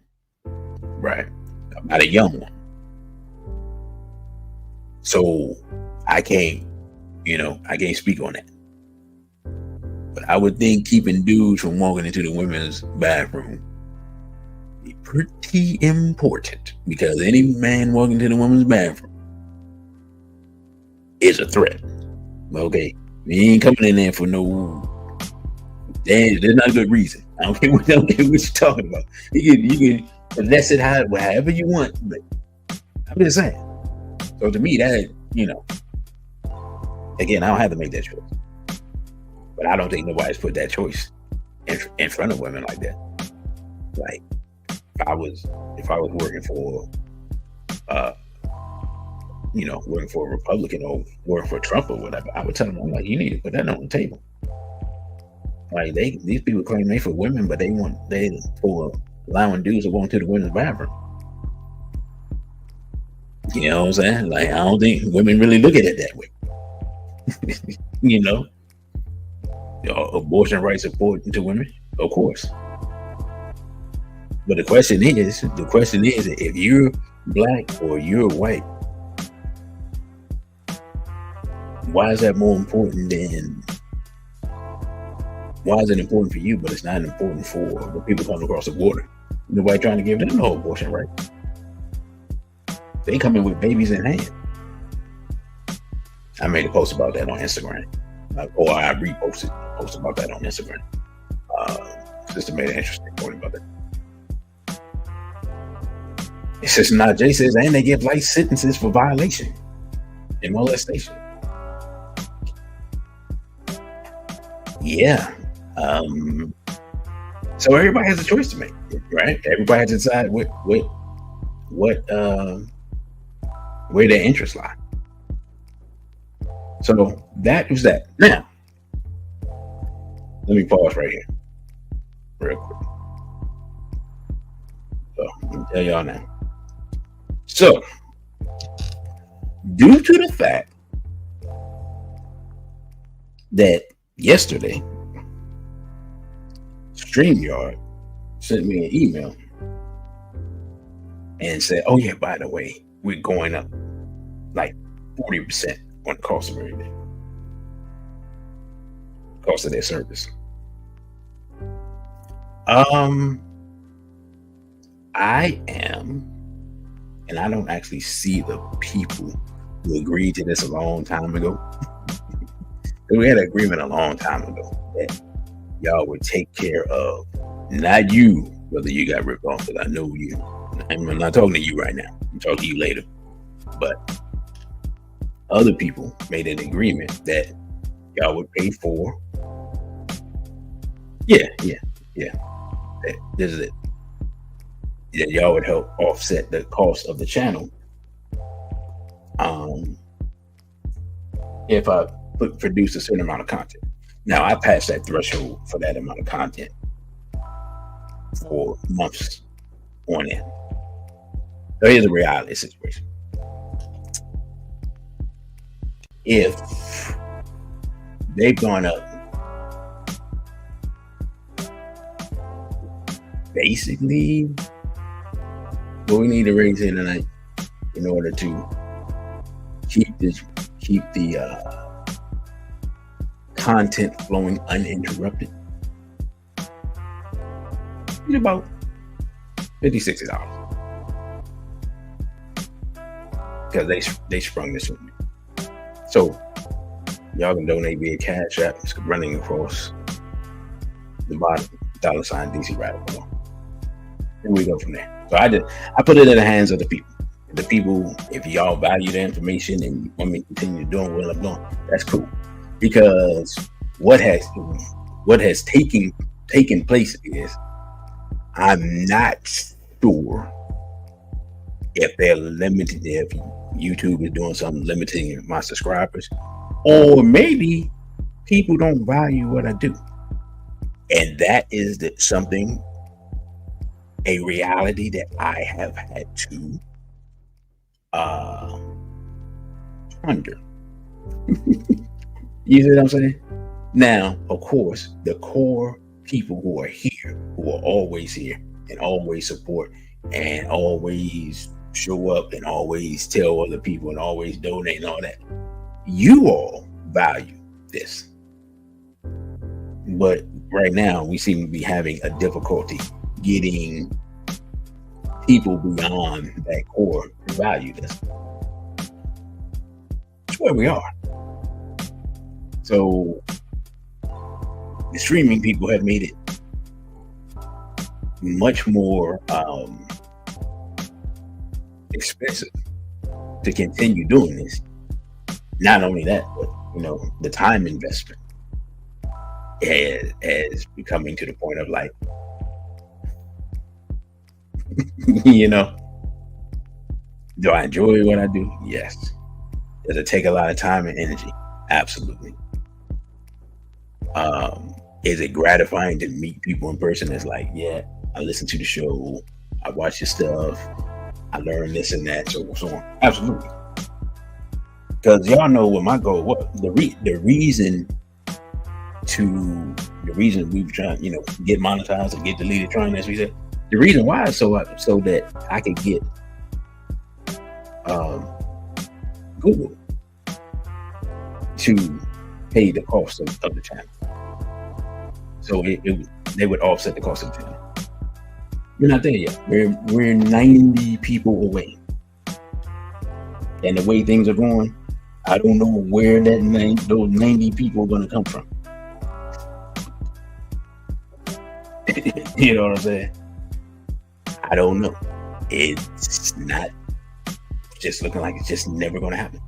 right? I'm not a young one, so I can't speak on that. But I would think keeping dudes from walking into the women's bathroom be pretty important, because any man walking into the women's bathroom is a threat. Okay, we ain't coming in there for no. There's not a good reason. I don't care what you're talking about. You can finesse it however you want, but I'm just saying. So to me, that again, I don't have to make that choice. But I don't think nobody's put that choice in front of women like that. Like if I was working for working for a Republican or working for Trump or whatever, I would tell them, I'm like, you need to put that on the table. Like these people claim they for women, but they for allowing dudes to go into the women's bathroom. You know what I'm saying? Like, I don't think women really look at it that way. Abortion rights important to women, of course. But the question is, if you're black or you're white, why is that more important than? Why is it important for you, but it's not important for the people coming across the border? Nobody trying to give them no abortion right. They come in with babies in hand. I made a post about that on Instagram. Or I reposted a post about that on Instagram. Sister made an interesting point about that. It says, Jay says, and they give life sentences for violation and molestation. Yeah. So everybody has a choice to make, right? Everybody has to decide where their interests lie. So that was that. Now, let me pause right here, real quick. So let me tell y'all now. So, due to the fact that yesterday, StreamYard sent me an email and said, oh yeah, by the way, we're going up like 40% on the cost of everything. Cost of their service. I am, and I don't actually see the people who agreed to this a long time ago. We had an agreement a long time ago that y'all would take care of, not you, whether you got ripped off, because I know you. I'm not talking to you right now. I'm talking to you later. But other people made an agreement that y'all would pay for. Yeah. This is it. That y'all would help offset the cost of the channel. If I produce a certain amount of content. Now, I passed that threshold for that amount of content for months on end. So here's a reality situation. If they've gone up basically what we need to raise here tonight in order to keep the content flowing uninterrupted, it's about $50-$60 because they sprung this on me. So y'all can donate via Cashapp. It's running across the bottom, $ DC Radical. And we go from there. So I put it in the hands of the people. The people, if y'all value the information and you want me to continue doing what I'm doing, that's cool. Because what has taken place is I'm not sure if they're limited, if YouTube is doing something limiting my subscribers, or maybe people don't value what I do. And that is a reality that I have had to ponder. You see what I'm saying? Now, of course, the core people who are here, who are always here and always support and always show up and always tell other people and always donate and all that, you all value this. But right now, we seem to be having a difficulty getting people beyond that core to value this. That's where we are. So the streaming people have made it much more expensive to continue doing this. Not only that, but the time investment is becoming to the point of like, do I enjoy what I do? Yes. Does it take a lot of time and energy? Absolutely. Is it gratifying to meet people in person? It's like, yeah, I listen to the show, I watch your stuff, I learn this and that, so on. Absolutely. Because y'all know what my goal was. The reason we've trying, get monetized and get deleted, trying, as we said, the reason why is so that I could get Google to pay the cost of the channel. So they would offset the cost of the channel. We're not there yet. We're 90 people away. And the way things are going, I don't know where those 90 people are going to come from. You know what I'm saying? I don't know. It's not just looking like it's just never going to happen.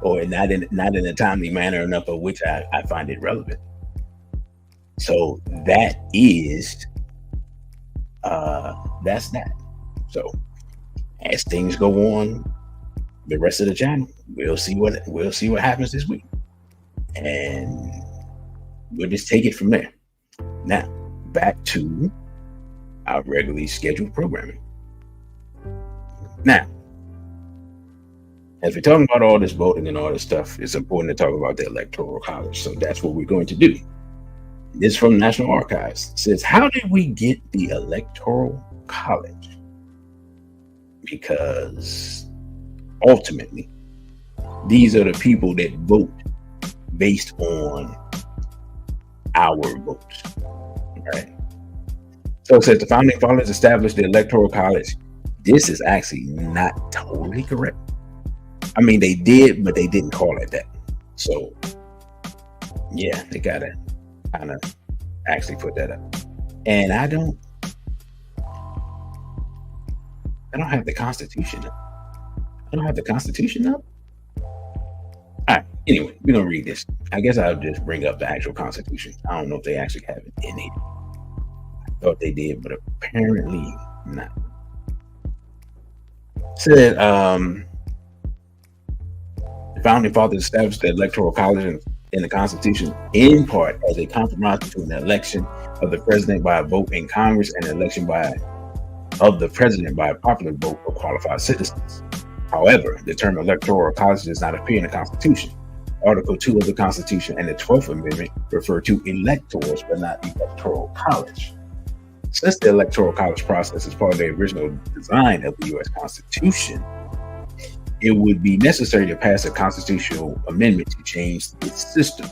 Or not in a timely manner enough of which I find it relevant. So that is that's that. So as things go on the rest of the channel, we'll see what happens this week, and we'll just take it from there. Now back to our regularly scheduled programming. Now, as we're talking about all this voting and all this stuff, it's important to talk about the Electoral College. So that's what we're going to do. This is from National Archives. It says, how did we get the Electoral College? Because ultimately, these are the people that vote based on our votes. Right? So it says the founding fathers established the Electoral College. This is actually not totally correct. I mean, they did, but they didn't call it that. So, yeah, they gotta kind of actually put that up. And I don't have the Constitution up. All right. Anyway, we're gonna read this. I guess I'll just bring up the actual Constitution. I don't know if they actually have it in it. I thought they did, but apparently not. Said the founding fathers established the Electoral College in the Constitution in part as a compromise between the election of the president by a vote in Congress and the election of the president by a popular vote of qualified citizens. However, the term Electoral College does not appear in the Constitution. Article 2 of the Constitution and the 12th Amendment refer to electors, but not Electoral College. Since the Electoral College process is part of the original design of the U.S. Constitution, it would be necessary to pass a constitutional amendment to change its system.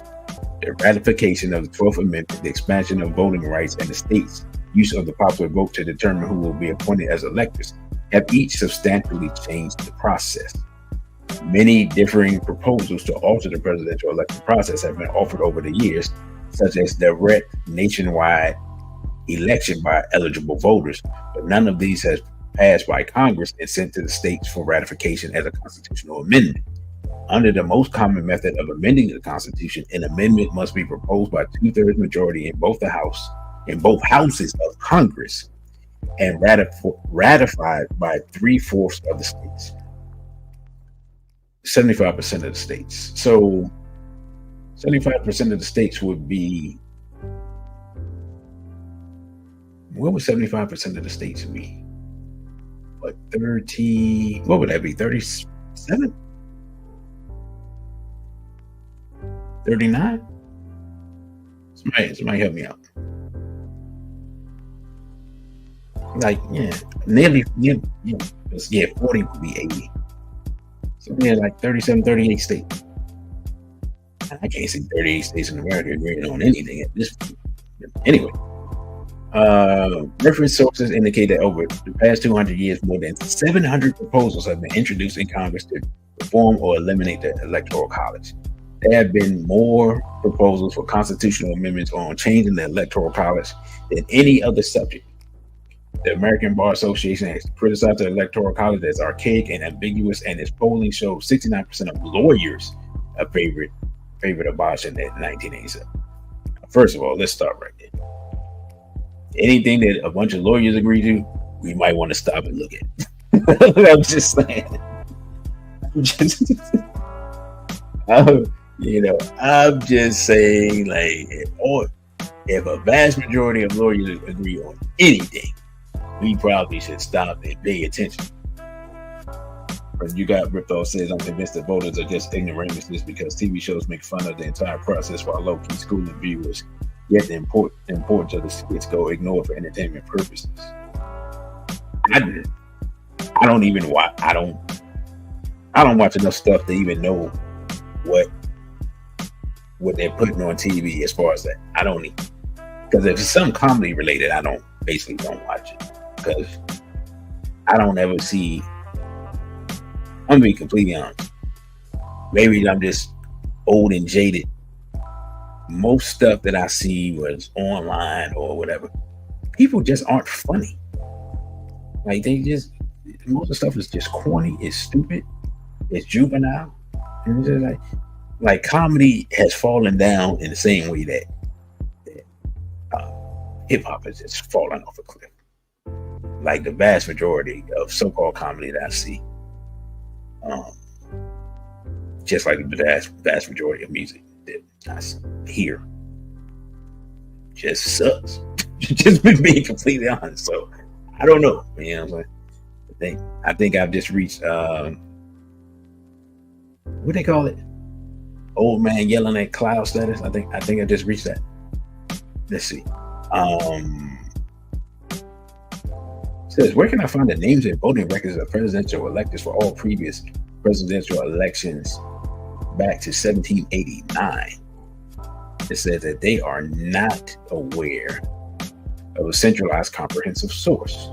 The ratification of the 12th Amendment, the expansion of voting rights, and the state's use of the popular vote to determine who will be appointed as electors have each substantially changed the process. Many differing proposals to alter the presidential election process have been offered over the years, such as direct nationwide election by eligible voters, but none of these has passed by Congress and sent to the states for ratification as a constitutional amendment. Under the most common method of amending the Constitution, an amendment must be proposed by 2/3 majority in both houses of Congress and ratified by 3/4 of the states. 75% of the states. So 75% of the states would be, what would 75% of the states be? What, 30, what would that be? 37? 39? Somebody help me out. Like, yeah, nearly 40 would be 80. So yeah, like 37, 38 states. I can't see 38 states in America agreeing on anything at this point. Anyway, reference sources indicate that over the past 200 years, more than 700 proposals have been introduced in Congress to reform or eliminate the Electoral College. There have been more proposals for constitutional amendments on changing the Electoral College than any other subject. The American Bar Association has criticized the Electoral College as archaic and ambiguous, and its polling showed 69% of lawyers favored abolishing in 1987. First of all, let's start right there. Anything that a bunch of lawyers agree to, we might want to stop and look at. I'm just saying. I'm just saying, like, if a vast majority of lawyers agree on anything, we probably should stop and pay attention. But you got ripped off says, I'm convinced that voters are just ignoramuses because TV shows make fun of the entire process while low-key schooling viewers. Yet the importance of the skits go ignored for entertainment purposes. I don't even watch. I don't watch enough stuff to even know what they're putting on TV as far as that. I don't even, because if it's some comedy related, I don't watch it because I don't ever see. I'm gonna be completely honest. Maybe I'm just old and jaded. Most stuff that I see was online or whatever. People just aren't funny. Like most of the stuff is just corny, it's stupid, it's juvenile, and it's just like comedy has fallen down in the same way that hip hop is just falling off a cliff. Like the vast majority of so-called comedy that I see. Just like the vast majority of music that I hear just sucks. Just been being completely honest. So I don't know. You know what I'm saying? I think I've just reached what they call it? Old man yelling at cloud status. I think I just reached that. Let's see. Says, where can I find the names and voting records of presidential electors for all previous presidential elections back to 1789? It says that they are not aware of a centralized comprehensive source.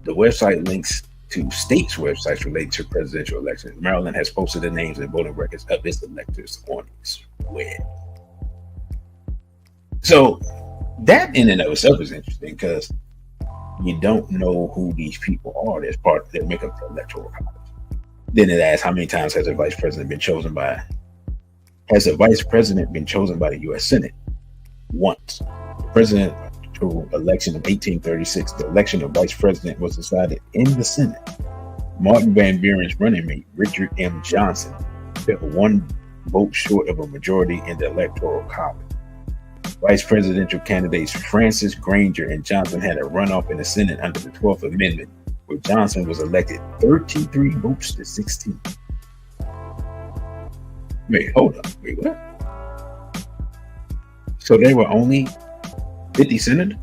The website links to states' websites related to presidential elections. Maryland has posted the names and voting records of its electors on its web. So that in and of itself is interesting because you don't know who these people are that make up the Electoral College. Then it asks, how many times has the vice president been chosen by the U.S. Senate? Once. The presidential election of 1836, the election of vice president was decided in the Senate. Martin Van Buren's running mate, Richard M. Johnson, fell one vote short of a majority in the Electoral College. Vice presidential candidates Francis Granger and Johnson had a runoff in the Senate under the 12th Amendment, where Johnson was elected 33 votes to 16. Wait, hold up. Wait, what? So there were only 50 senators?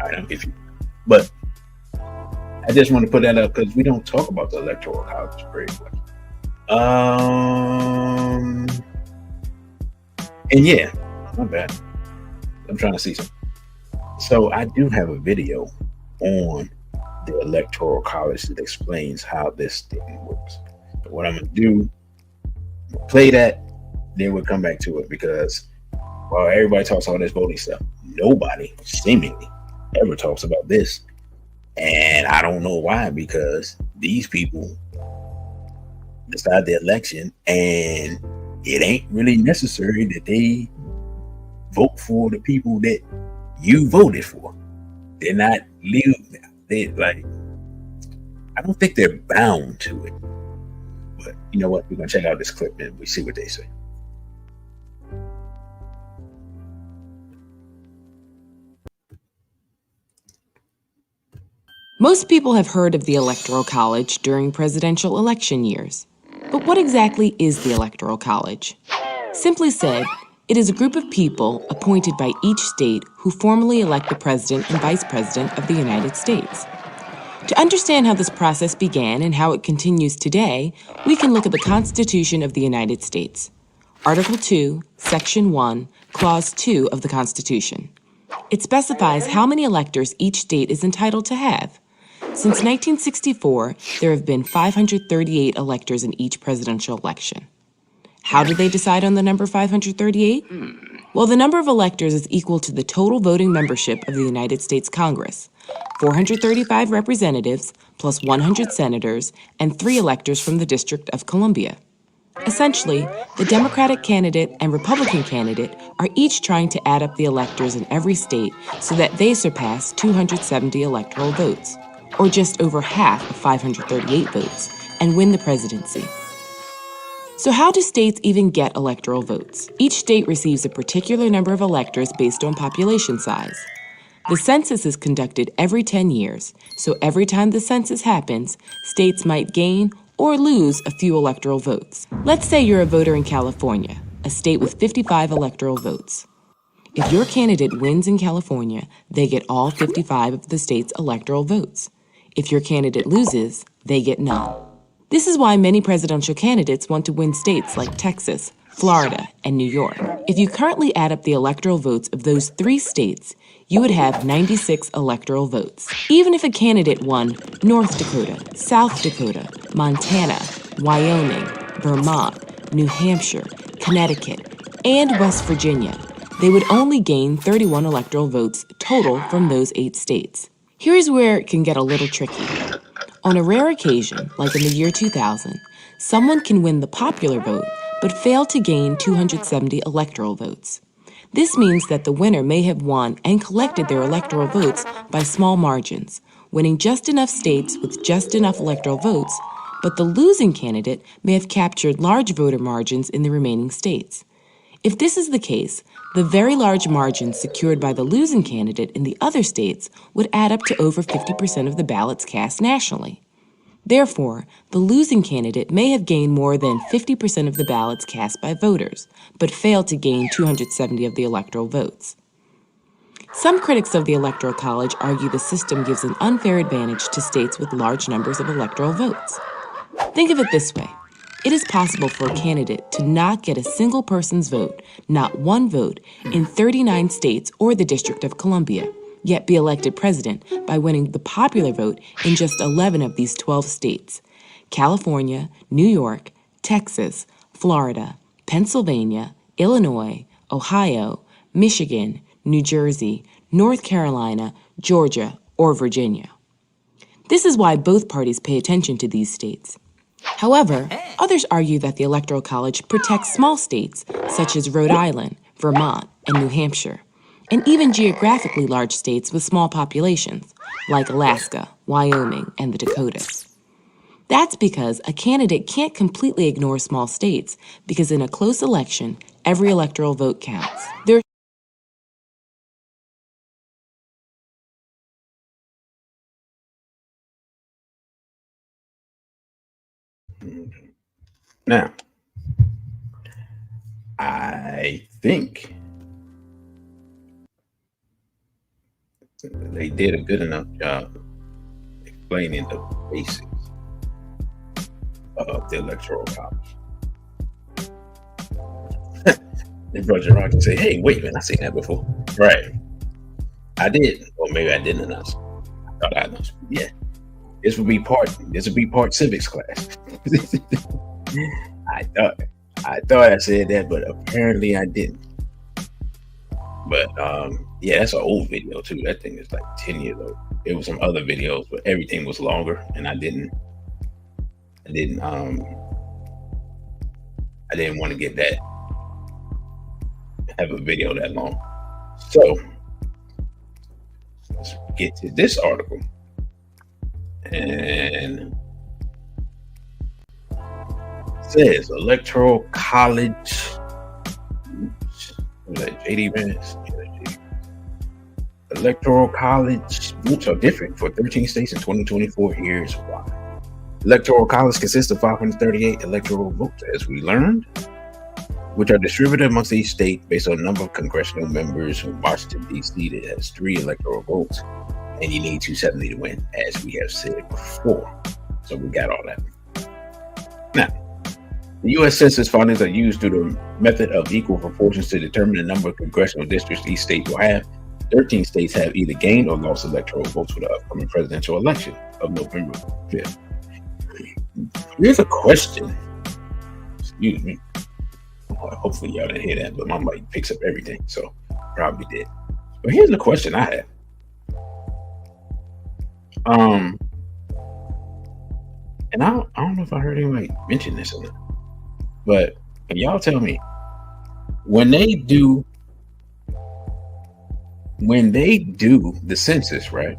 I'm confused. But I just want to put that up because we don't talk about the Electoral College very much. And yeah, not bad. I'm trying to see something. So I do have a video on the Electoral College that explains how this thing works. But what I'm going to do, play that, then we'll come back to it because while everybody talks all this voting stuff, nobody seemingly ever talks about this. And I don't know why, because these people decide the election and it ain't really necessary that they vote for the people that you voted for. They're not legal. I don't think they're bound to it. But you know what? We're gonna check out this clip and we see what they say. Most people have heard of the Electoral College during presidential election years. But what exactly is the Electoral College? Simply said, it is a group of people appointed by each state who formally elect the president and vice president of the United States. To understand how this process began and how it continues today, we can look at the Constitution of the United States. Article 2, Section 1, Clause 2 of the Constitution. It specifies how many electors each state is entitled to have. Since 1964, there have been 538 electors in each presidential election. How do they decide on the number 538? Well, the number of electors is equal to the total voting membership of the United States Congress, 435 representatives plus 100 senators and 3 electors from the District of Columbia. Essentially, the Democratic candidate and Republican candidate are each trying to add up the electors in every state so that they surpass 270 electoral votes. or just over half of 538 votes, and win the presidency. So how do states even get electoral votes? Each state receives a particular number of electors based on population size. The census is conducted every 10 years, so every time the census happens, states might gain or lose a few electoral votes. Let's say you're a voter in California, a state with 55 electoral votes. If your candidate wins in California, they get all 55 of the state's electoral votes. If your candidate loses, they get none. This is why many presidential candidates want to win states like Texas, Florida, and New York. If you currently add up the electoral votes of those 3 states, you would have 96 electoral votes. Even if a candidate won North Dakota, South Dakota, Montana, Wyoming, Vermont, New Hampshire, Connecticut, and West Virginia, they would only gain 31 electoral votes total from those 8 states. Here's where it can get a little tricky. On a rare occasion, like in the year 2000, someone can win the popular vote but fail to gain 270 electoral votes. This means that the winner may have won and collected their electoral votes by small margins, winning just enough states with just enough electoral votes, but the losing candidate may have captured large voter margins in the remaining states. If this is the case, the very large margins secured by the losing candidate in the other states would add up to over 50% of the ballots cast nationally. Therefore, the losing candidate may have gained more than 50% of the ballots cast by voters, but failed to gain 270 of the electoral votes. Some critics of the Electoral College argue the system gives an unfair advantage to states with large numbers of electoral votes. Think of it this way. It is possible for a candidate to not get a single person's vote, not one vote, in 39 states or the District of Columbia, yet be elected president by winning the popular vote in just 11 of these 12 states: California, New York, Texas, Florida, Pennsylvania, Illinois, Ohio, Michigan, New Jersey, North Carolina, Georgia, or Virginia. This is why both parties pay attention to these states. However, others argue that the Electoral College protects small states such as Rhode Island, Vermont, and New Hampshire, and even geographically large states with small populations, like Alaska, Wyoming, and the Dakotas. That's because a candidate can't completely ignore small states, because in a close election, every electoral vote counts. Now, I think they did a good enough job explaining the basics of the Electoral College. They brought you around and say, "Hey, wait a minute, I've seen that before." Right. I did. Or maybe I didn't announce it. I thought I announced it. Yeah. This would be part civics class. I thought I said that, but apparently I didn't. But yeah, that's an old video too. That thing is like 10 years old. There was some other videos, but everything was longer, and I didn't want to get that, have a video that long. So let's get to this article. And it says Electoral College. Was that JD Vance? Electoral College votes are different for 13 states in 2024. Here's why. Electoral College consists of 538 electoral votes, as we learned, which are distributed amongst each state based on the number of congressional members. From Washington, D.C., that has 3 electoral votes, and you need 270 to win, as we have said before. So we got all that. Now, the U.S. Census findings are used through the method of equal proportions to determine the number of congressional districts each state will have. 13 states have either gained or lost electoral votes for the upcoming presidential election of November 5th. Here's a question. Excuse me. Hopefully y'all didn't hear that, but my mic picks up everything, so probably did. But here's the question I have. And I don't know if I heard anybody mention this or not, but can y'all tell me, when they do the census, right?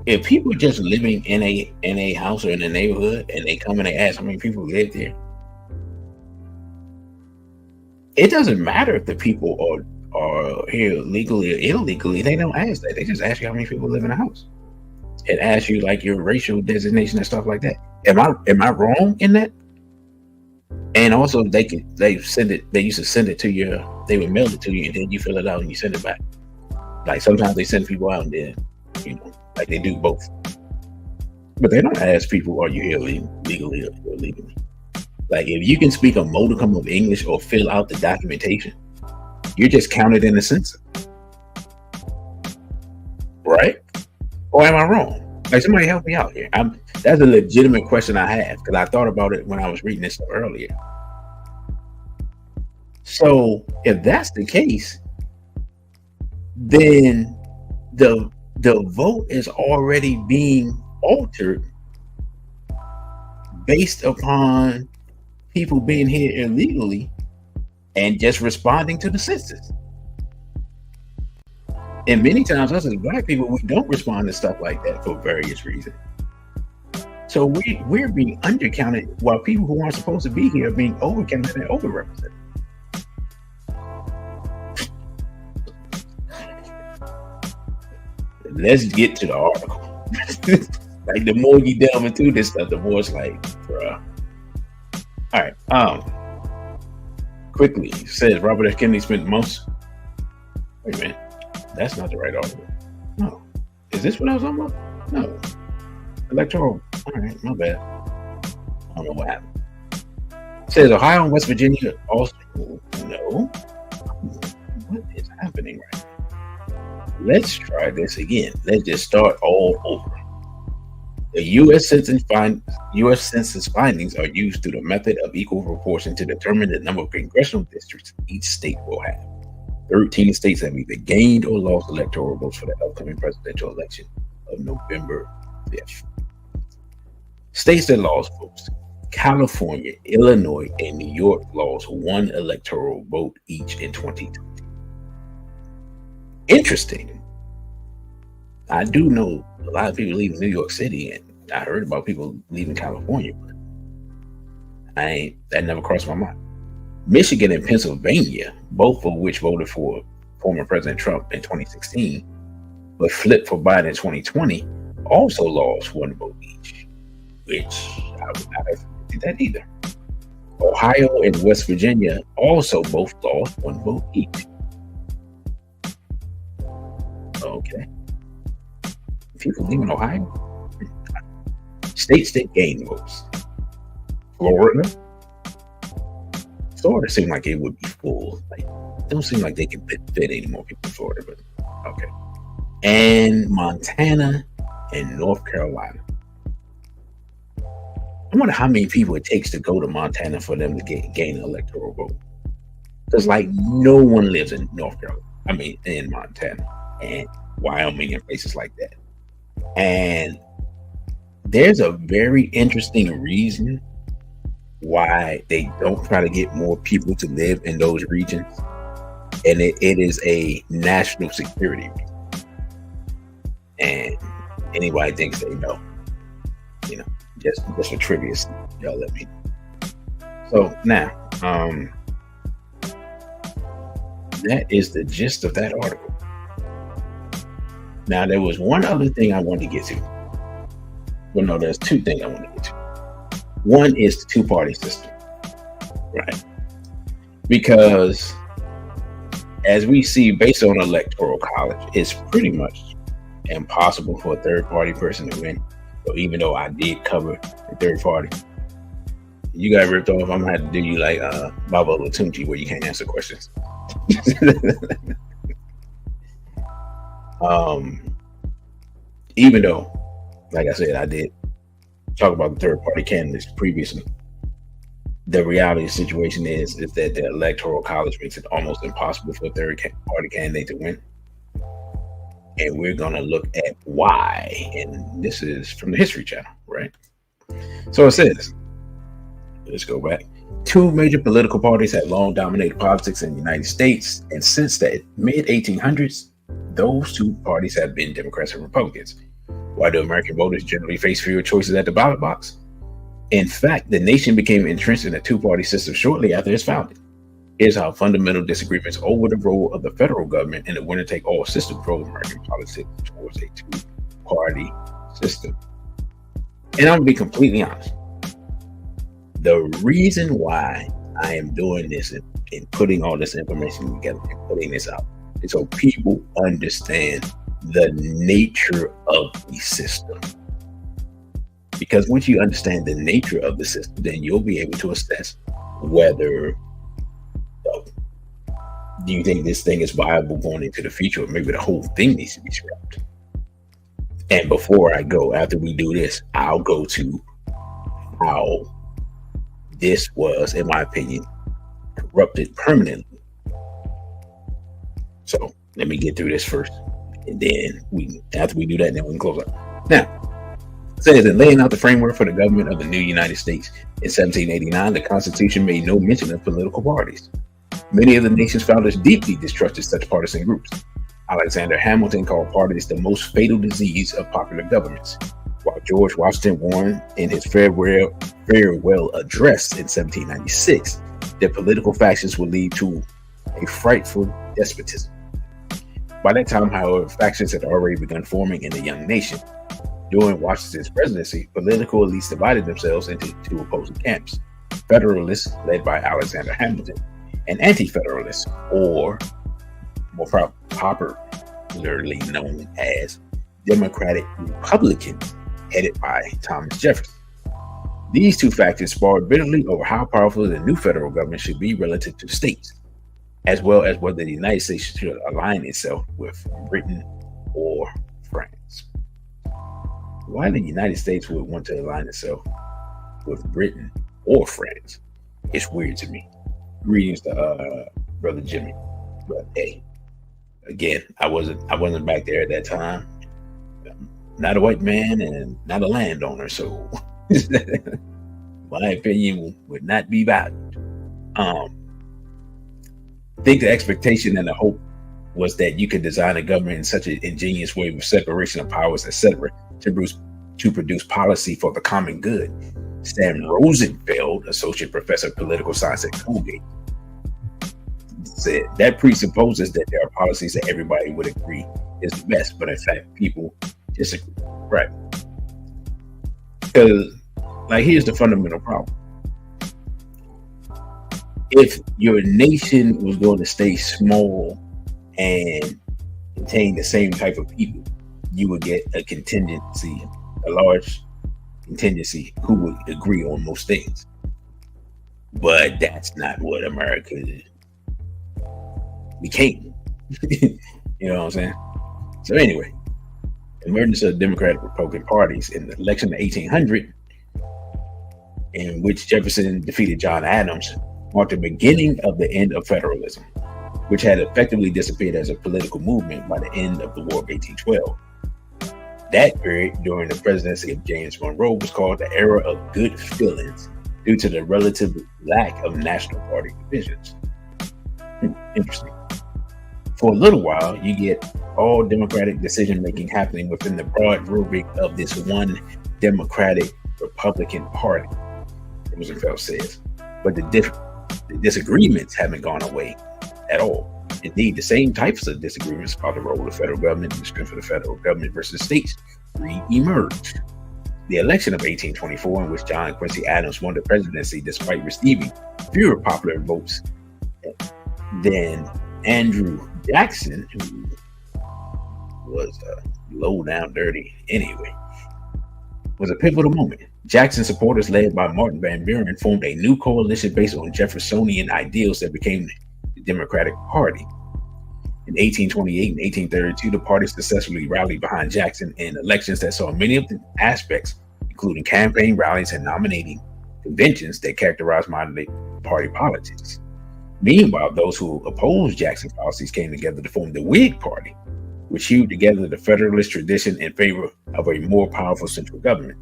if people are just living in a house or in a neighborhood and they come and they ask how many people live there, it doesn't matter if the people are here legally or illegally. They don't ask that. They just ask you how many people live in a house and ask you like your racial designation and stuff like that. Am I wrong in that? And also they send it. They used to send it to you. They would mail it to you and then you fill it out and you send it back. Like sometimes they send people out and then, like they do both. But they don't ask people, are you here legally or illegally? Like if you can speak a modicum of English or fill out the documentation, you're just counted in the census. Right? Or am I wrong? Like somebody help me out here. That's a legitimate question I have because I thought about it when I was reading this stuff earlier. So if that's the case, then the vote is already being altered based upon people being here illegally and just responding to the census. And many times us as Black people, we don't respond to stuff like that for various reasons. So we're being undercounted while people who aren't supposed to be here are being overcounted and overrepresented. Let's get to the article. Like the more you delve into this stuff, the more it's like, bruh. All right. Quickly, it says Robert F. Kennedy spent most. Wait a minute. That's not the right article. No. Is this what I was talking about? No. Electoral. All right, my bad. I don't know what happened. It says Ohio and West Virginia also. No. What is happening right now? Let's try this again. Let's just start all over. The U.S. Census findings are used through the method of equal proportion to determine the number of congressional districts each state will have. 13 states have either gained or lost electoral votes for the upcoming presidential election of November 5th. States that lost votes: California, Illinois, and New York lost one electoral vote each in 2020. Interesting. I do know a lot of people leaving New York City, and I heard about people leaving California, but that never crossed my mind. Michigan and Pennsylvania, both of which voted for former President Trump in 2016, but flipped for Biden in 2020, also lost one vote each, which I would not have did that either. Ohio and West Virginia also both lost one vote each. Okay. People leaving Ohio? States that gained votes. Florida seemed like it would be full. Like, it don't seem like they can fit any more people in Florida, but okay. And Montana and North Carolina. I wonder how many people it takes to go to Montana for them to gain an electoral vote. Because like no one lives in North Carolina. I mean, in Montana and Wyoming and places like that. And there's a very interesting reason why they don't try to get more people to live in those regions. And it is a national security reason. And anybody thinks they know, just for trivia, y'all let me know. So now, that is the gist of that article. Now, there was one other thing I wanted to get to. Well, no, there's two things I want to get to. One is the two-party system, right? Because as we see, based on Electoral College, it's pretty much impossible for a third-party person to win. So even though I did cover the third party, you got ripped off. I'm gonna have to do you like Baba Latunji, where you can't answer questions. Even though, like I said, I did talk about the third party candidates previously. The reality of the situation is that the Electoral College makes it almost impossible for a third party candidate to win. And we're going to look at why. And this is from the History Channel, right? So it says, let's go back. Two major political parties had long dominated politics in the United States. And since the mid-1800s, those two parties have been Democrats and Republicans. Why do American voters generally face fewer choices at the ballot box? In fact, the nation became entrenched in a two-party system shortly after its founding. Here's how fundamental disagreements over the role of the federal government in the winner-take-all system drove American politics towards a two-party system. And I'm going to be completely honest. The reason why I am doing this and putting all this information together and putting this out is so people understand the nature of the system. Because once you understand the nature of the system, then you'll be able to assess whether do you think this thing is viable going into the future, or maybe the whole thing needs to be scrapped. And before I go, after we do this, I'll go to how this was, in my opinion, corrupted permanently. So let me get through this first, and then after we do that, then we can close up. Now, it says in laying out the framework for the government of the new United States in 1789, the Constitution made no mention of political parties. Many of the nation's founders deeply distrusted such partisan groups. Alexander Hamilton called parties the most fatal disease of popular governments, while George Washington warned in his farewell address in 1796 that political factions would lead to a frightful despotism. By that time, however, factions had already begun forming in the young nation. During Washington's presidency, political elites divided themselves into two opposing camps: Federalists, led by Alexander Hamilton, and Anti-Federalists, or more popularly known as Democratic Republicans, headed by Thomas Jefferson. These two factions sparred bitterly over how powerful the new federal government should be relative to states, as well as whether the United States should align itself with Britain or France. Why the United States would want to align itself with Britain or France, it's weird to me. Greetings to Brother Jimmy. But hey, again, I wasn't back there at that time. I'm not a white man and not a landowner, so my opinion would not be valued. I think the expectation and the hope was that you could design a government in such an ingenious way with separation of powers, etc., to produce policy for the common good. Sam Rosenfeld, associate professor of political science at Colgate, said that presupposes that there are policies that everybody would agree is the best, but in fact, people disagree. Right? Because, here's the fundamental problem. If your nation was going to stay small and contain the same type of people, you would get a large contingency who would agree on most things. But that's not what America became. You know what I'm saying? So anyway, emergence of Democratic Republican parties in the election of 1800, in which Jefferson defeated John Adams, marked the beginning of the end of federalism, which had effectively disappeared as a political movement by the end of the War of 1812. That period, during the presidency of James Monroe, was called the era of good feelings due to the relative lack of national party divisions. Interesting. For a little while, you get all democratic decision-making happening within the broad rubric of this one Democratic Republican Party, Roosevelt says. But the disagreements haven't gone away at all. Indeed, the same types of disagreements about the role of the federal government and the strength of the federal government versus states re-emerged. The election of 1824, in which John Quincy Adams won the presidency despite receiving fewer popular votes than Andrew Jackson, who was low down dirty anyway, was a pivotal moment. Jackson supporters, led by Martin Van Buren, formed a new coalition based on Jeffersonian ideals that became the Democratic Party. In 1828 and 1832, the party successfully rallied behind Jackson in elections that saw many of the aspects, including campaign rallies and nominating conventions, that characterized modern-day party politics. Meanwhile, those who opposed Jackson's policies came together to form the Whig Party, which hewed together the Federalist tradition in favor of a more powerful central government.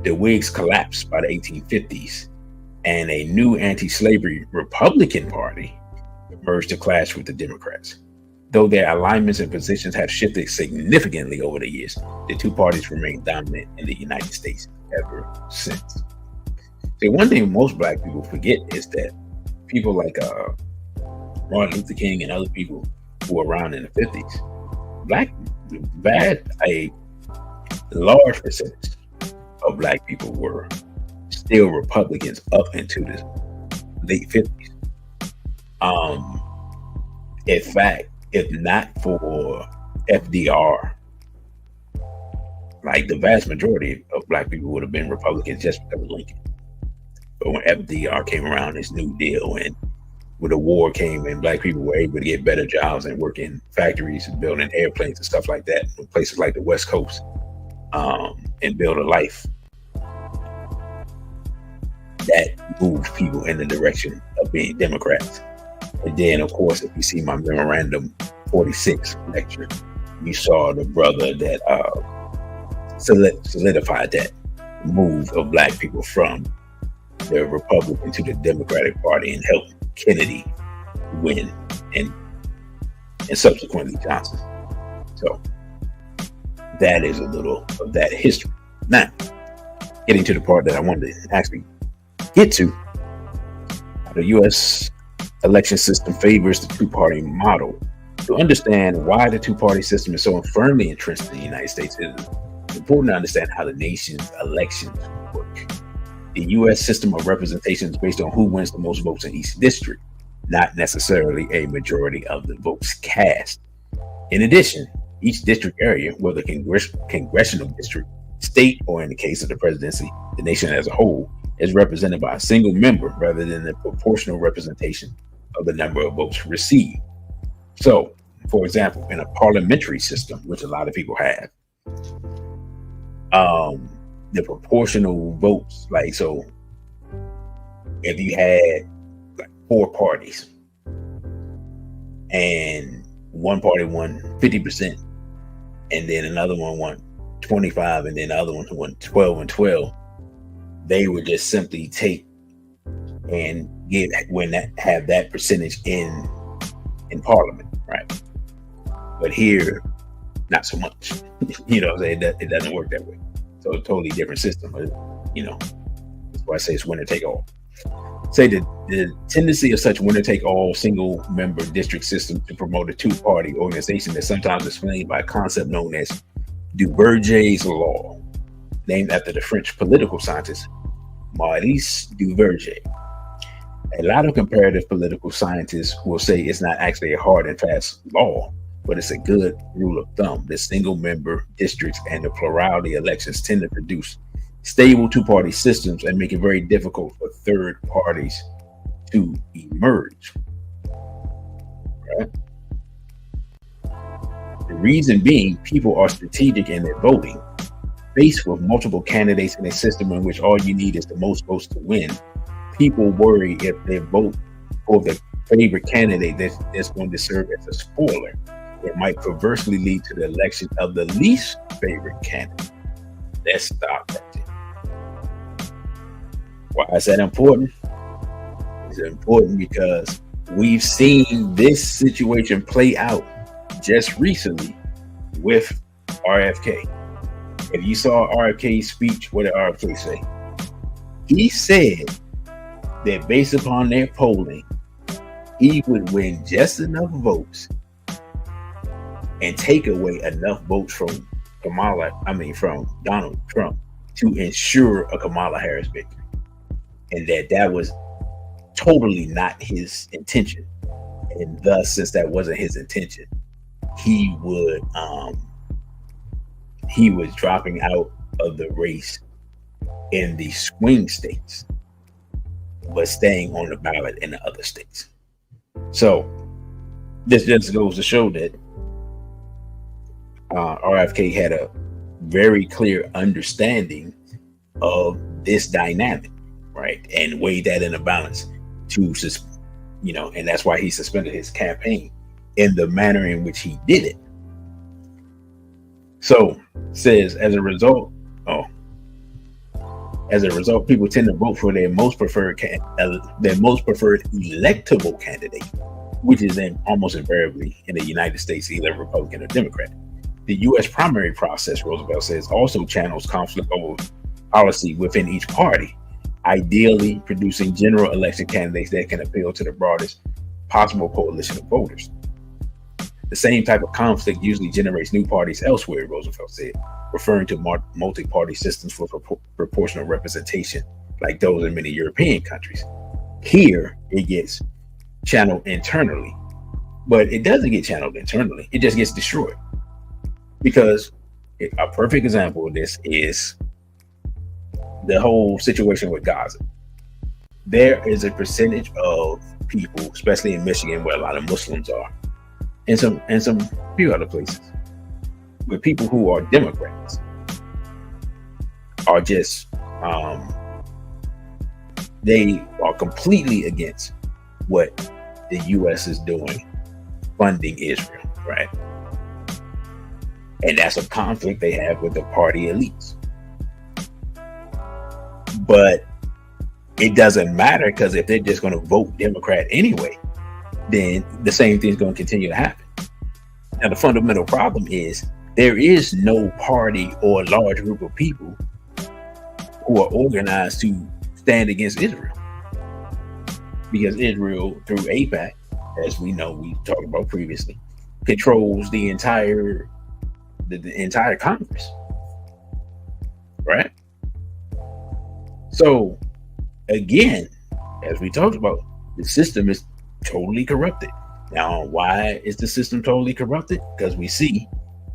The Whigs collapsed by the 1850s, and a new anti-slavery Republican Party emerged to clash with the Democrats. Though their alignments and positions have shifted significantly over the years, the two parties remain dominant in the United States ever since. See, one thing most Black people forget is that people like Martin Luther King and other people who were around in the 50s, a large percentage of Black people were still Republicans up into the late 50s. In fact, if not for FDR, like the vast majority of Black people would have been Republicans just because of Lincoln. But when FDR came around, this New Deal, and when the war came and Black people were able to get better jobs and work in factories and building airplanes and stuff like that in places like the West Coast, and build a life, that moved people in the direction of being Democrats. And then, of course, if you see my Memorandum 46 lecture, you saw the brother that solidified that move of Black people from the Republican to the Democratic Party and helped Kennedy win and subsequently Johnson. So that is a little of that history. Now, getting to the part that I wanted to actually get to, the U.S. election system favors the two-party model. To understand why the two-party system is so firmly entrenched in the United States, it is important to understand how the nation's elections work. The U.S. system of representation is based on who wins the most votes in each district, not necessarily a majority of the votes cast. In addition, each district area, whether congressional district, state, or in the case of the presidency, the nation as a whole, is represented by a single member rather than the proportional representation of the number of votes received. So, for example, in a parliamentary system, which a lot of people have, the proportional votes, like, so if you had like 4 parties and one party won 50% and then another one won 25 and then the other one won 12 and 12, they would just simply take and have that percentage in Parliament, right? But here, not so much. You know what I'm saying? It doesn't work that way. So a totally different system. But, that's why I say it's winner take all. Say that the tendency of such winner take all single member district system to promote a two-party organization is sometimes explained by a concept known as Duverger's law, named after the French political scientist Maurice Duverger. A lot of comparative political scientists will say it's not actually a hard and fast law, but it's a good rule of thumb. The single member districts and the plurality elections tend to produce stable two-party systems and make it very difficult for third parties to emerge. Right? The reason being, people are strategic in their voting. Faced with multiple candidates in a system in which all you need is the most votes to win, people worry if they vote for the favorite candidate that's going to serve as a spoiler, it might perversely lead to the election of the least favorite candidate. Let's stop that there. Why is that important? It's important because we've seen this situation play out just recently with RFK. If you saw RFK's speech, what did RFK say? He said that based upon their polling, he would win just enough votes and take away enough votes from Donald Trump to ensure a Kamala Harris victory. And that was totally not his intention. And thus, since that wasn't his intention, he was dropping out of the race in the swing states, but staying on the ballot in the other states. So this just goes to show that RFK had a very clear understanding of this dynamic, right? And weighed that in a balance and that's why he suspended his campaign in the manner in which he did it. So says as a result, people tend to vote for their most preferred electable candidate, which is then almost invariably in the United States either Republican or Democrat. The U.S. primary process, Roosevelt says, also channels conflict over policy within each party, ideally producing general election candidates that can appeal to the broadest possible coalition of voters. The same type of conflict usually generates new parties elsewhere, Roosevelt said, referring to multi-party systems for proportional representation like those in many European countries. Here, it gets channeled internally, but it doesn't get channeled internally. It just gets destroyed. Because a perfect example of this is the whole situation with Gaza. There is a percentage of people, especially in Michigan, where a lot of Muslims are, and some few other places, where people who are Democrats are just they are completely against what the U.S. is doing, funding Israel, right? And that's a conflict they have with the party elites. But it doesn't matter, because if they're just going to vote Democrat anyway, then the same thing's going to continue to happen. Now, the fundamental problem is there is no party or large group of people who are organized to stand against Israel. Because Israel, through AIPAC, as we know, we talked about previously, controls the entire Congress, right? So, again, as we talked about, the system is totally corrupted. Now, why is the system totally corrupted? Because we see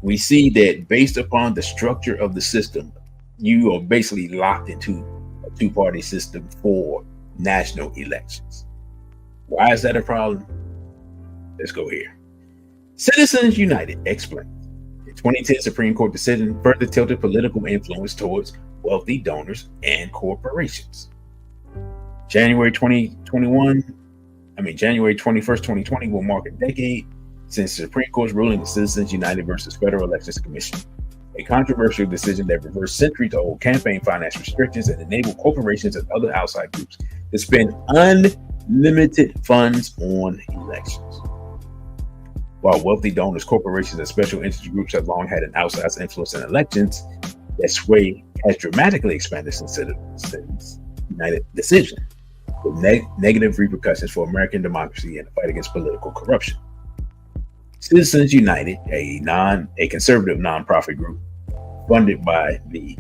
that based upon the structure of the system, you are basically locked into a two-party system for national elections. Why is that a problem? Let's go here. Citizens United explains. The 2010 Supreme Court decision further tilted political influence towards wealthy donors and corporations. January 21st, 2020 will mark a decade since the Supreme Court's ruling of Citizens United versus Federal Elections Commission, a controversial decision that reversed centuries-old campaign finance restrictions and enabled corporations and other outside groups to spend unlimited funds on elections. While wealthy donors, corporations, and special interest groups have long had an outsized influence in elections, that sway has dramatically expanded since Citizens United decision, with negative repercussions for American democracy and the fight against political corruption. Citizens United, a conservative nonprofit group funded by the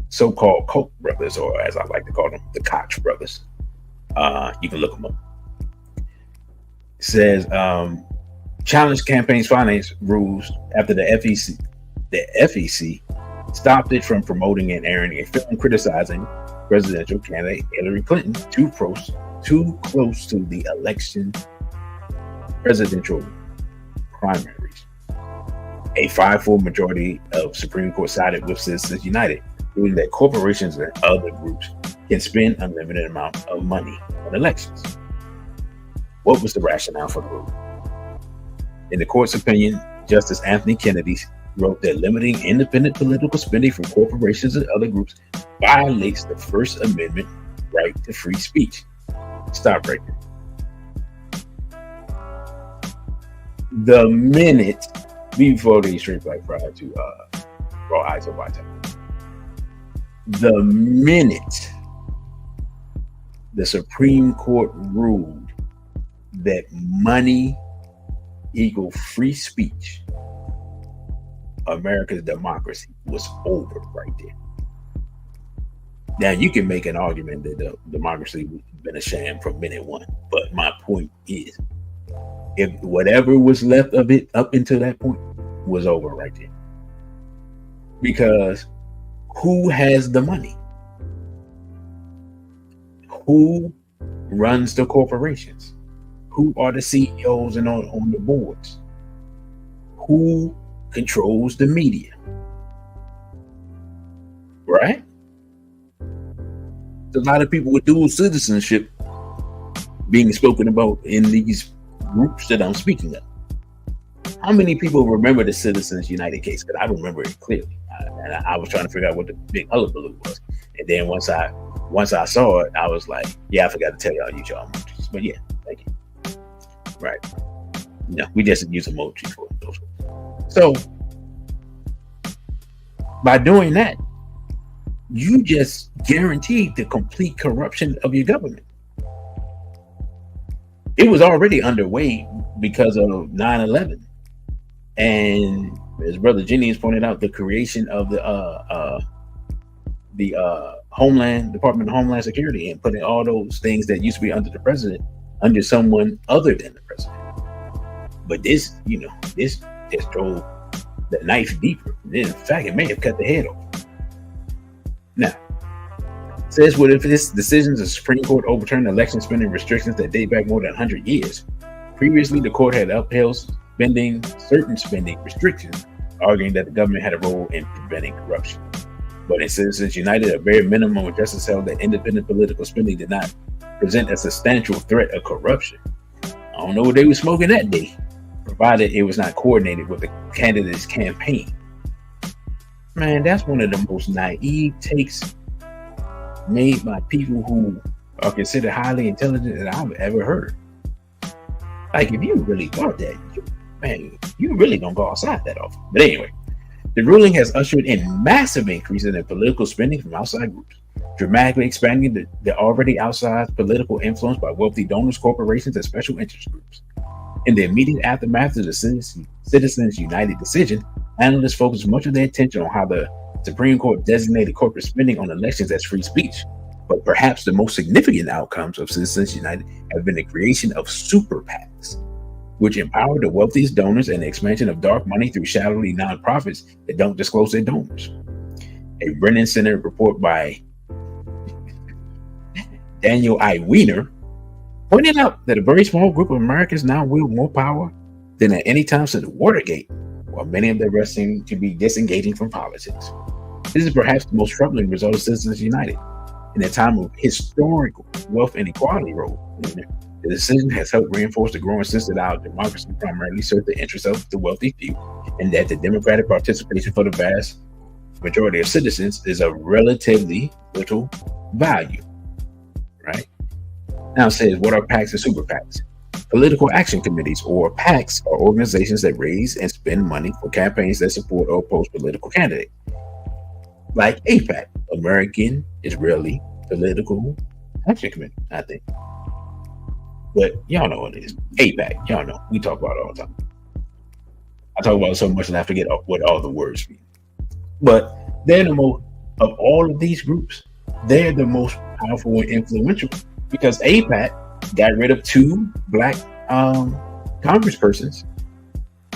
so-called Koch brothers, or as I like to call them, the Koch brothers. You can look them up. It says, challenged campaigns finance rules after the FEC stopped it from promoting and airing a film criticizing presidential candidate Hillary Clinton too close to the election presidential primaries. A 5-4 majority of Supreme Court sided with Citizens United, ruling that corporations and other groups can spend unlimited amount of money on elections. What was the rationale for the rule? In the court's opinion, Justice Anthony Kennedy wrote that limiting independent political spending from corporations and other groups violates the First Amendment right to free speech. Stop right there. The minute before the straight black pride to raw eyes of white time, the minute the Supreme Court ruled that money equal free speech, America's democracy was over right there. Now, you can make an argument that the democracy has been a sham from minute one, but my point is, if whatever was left of it up until that point was over right there. Because who has the money? Who runs the corporations? Who are the CEOs and on the boards? Who controls the media? Right? There's a lot of people with dual citizenship being spoken about in these groups that I'm speaking of. How many people remember the Citizens United case? Because I remember it clearly. And I was trying to figure out what the big hullabaloo was. And then once I saw it, I was like, yeah, I forgot to tell y'all, use y'all emojis. But yeah, thank you. Right. We just use emoji for those. So by doing that, you just guaranteed the complete corruption of your government. It was already underway because of 9/11, and as Brother Jennings pointed out, the creation of the Department of Homeland Security, and putting all those things that used to be under the president under someone other than the president. But this just drove the knife deeper. In fact, it may have cut the head off. Now, it says, what if this decisions the Supreme Court overturned election spending restrictions that date back more than 100 years? Previously, the court had upheld certain spending restrictions, arguing that the government had a role in preventing corruption. But in Citizens United, a bare minimum of justice held that independent political spending did not present a substantial threat of corruption. I don't know what they were smoking that day, provided it was not coordinated with the candidate's campaign. Man, that's one of the most naive takes made by people who are considered highly intelligent that I've ever heard. Like, if you really thought that, you really don't go outside that often. But anyway, the ruling has ushered in massive increases in political spending from outside groups, dramatically expanding the already outsized political influence by wealthy donors, corporations, and special interest groups. In the immediate aftermath of the Citizens United decision, analysts focused much of their attention on how the Supreme Court designated corporate spending on elections as free speech. But perhaps the most significant outcomes of Citizens United have been the creation of super PACs, which empower the wealthiest donors and the expansion of dark money through shadowy nonprofits that don't disclose their donors. A Brennan Center report by Daniel I. Weiner pointed out that a very small group of Americans now wield more power than at any time since Watergate, while many of the rest seem to be disengaging from politics. This is perhaps the most troubling result of Citizens United. In a time of historic wealth inequality the decision has helped reinforce the growing sense that our democracy primarily serves the interests of the wealthy few, and that the democratic participation for the vast majority of citizens is of relatively little value. Right? Now it says, what are PACs and super PACs? Political action committees, or PACs, are organizations that raise and spend money for campaigns that support or oppose political candidates. Like APAC, American Israeli Political Action Committee, I think. But y'all know what it is. APAC, y'all know. We talk about it all the time. I talk about it so much that I forget what all the words mean. But they're the most, of all of these groups, they're the most powerful and influential, because APAC got rid of 2 black congresspersons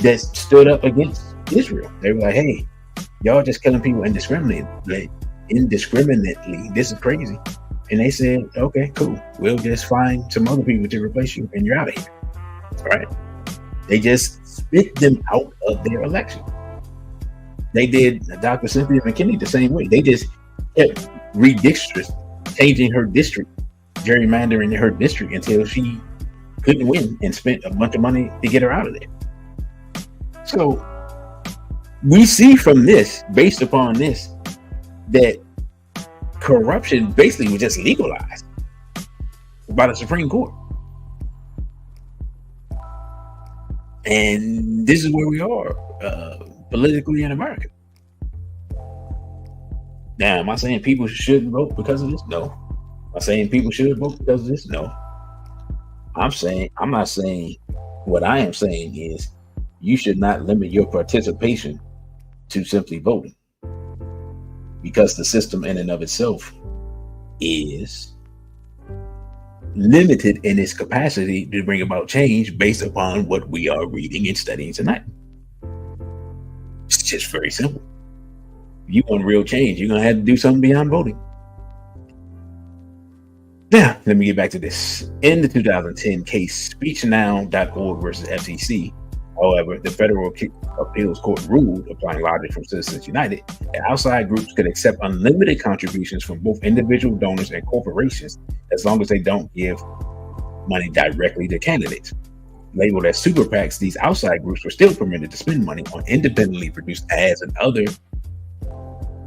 that stood up against Israel. They were like, hey, y'all just killing people indiscriminately. This is crazy. And they said, okay, cool. We'll just find some other people to replace you and you're out of here. All right. They just spit them out of their election. They did Dr. Cynthia McKinney the same way. They just kept changing her district, gerrymandering her district until she couldn't win, and spent a bunch of money to get her out of there. So we see from this, based upon this, that corruption basically was just legalized by the Supreme Court. And this is where we are politically in America. Now, am I saying people shouldn't vote because of this? No. Am I saying people should vote because of this? No. I'm not saying, what I am saying is you should not limit your participation to simply voting, because the system in and of itself is limited in its capacity to bring about change based upon what we are reading and studying tonight. It's just very simple. If you want real change, you're going to have to do something beyond voting. Now, let me get back to this. In the 2010 case, speechnow.org versus FCC, however, the Federal Appeals Court ruled, applying logic from Citizens United, that outside groups could accept unlimited contributions from both individual donors and corporations as long as they don't give money directly to candidates. Labeled as super PACs, these outside groups were still permitted to spend money on independently produced ads and other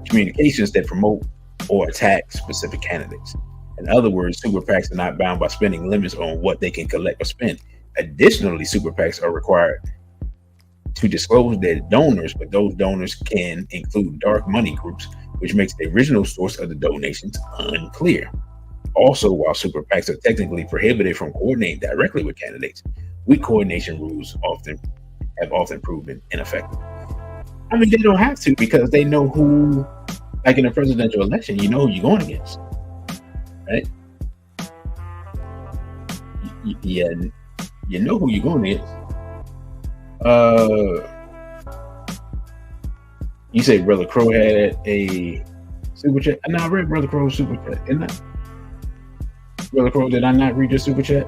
communications that promote or attack specific candidates. In other words, super PACs are not bound by spending limits on what they can collect or spend. Additionally, super PACs are required to disclose their donors, but those donors can include dark money groups, which makes the original source of the donations unclear. Also, while super PACs are technically prohibited from coordinating directly with candidates, weak coordination rules have often proven ineffective. I mean, they don't have to, because they know who, like in a presidential election, you know who you're going against, right? Yeah, you know who you're going against. You say Brother Crow had a super chat? No, I read Brother Crow's super chat, didn't I? Brother Crow, did I not read your super chat?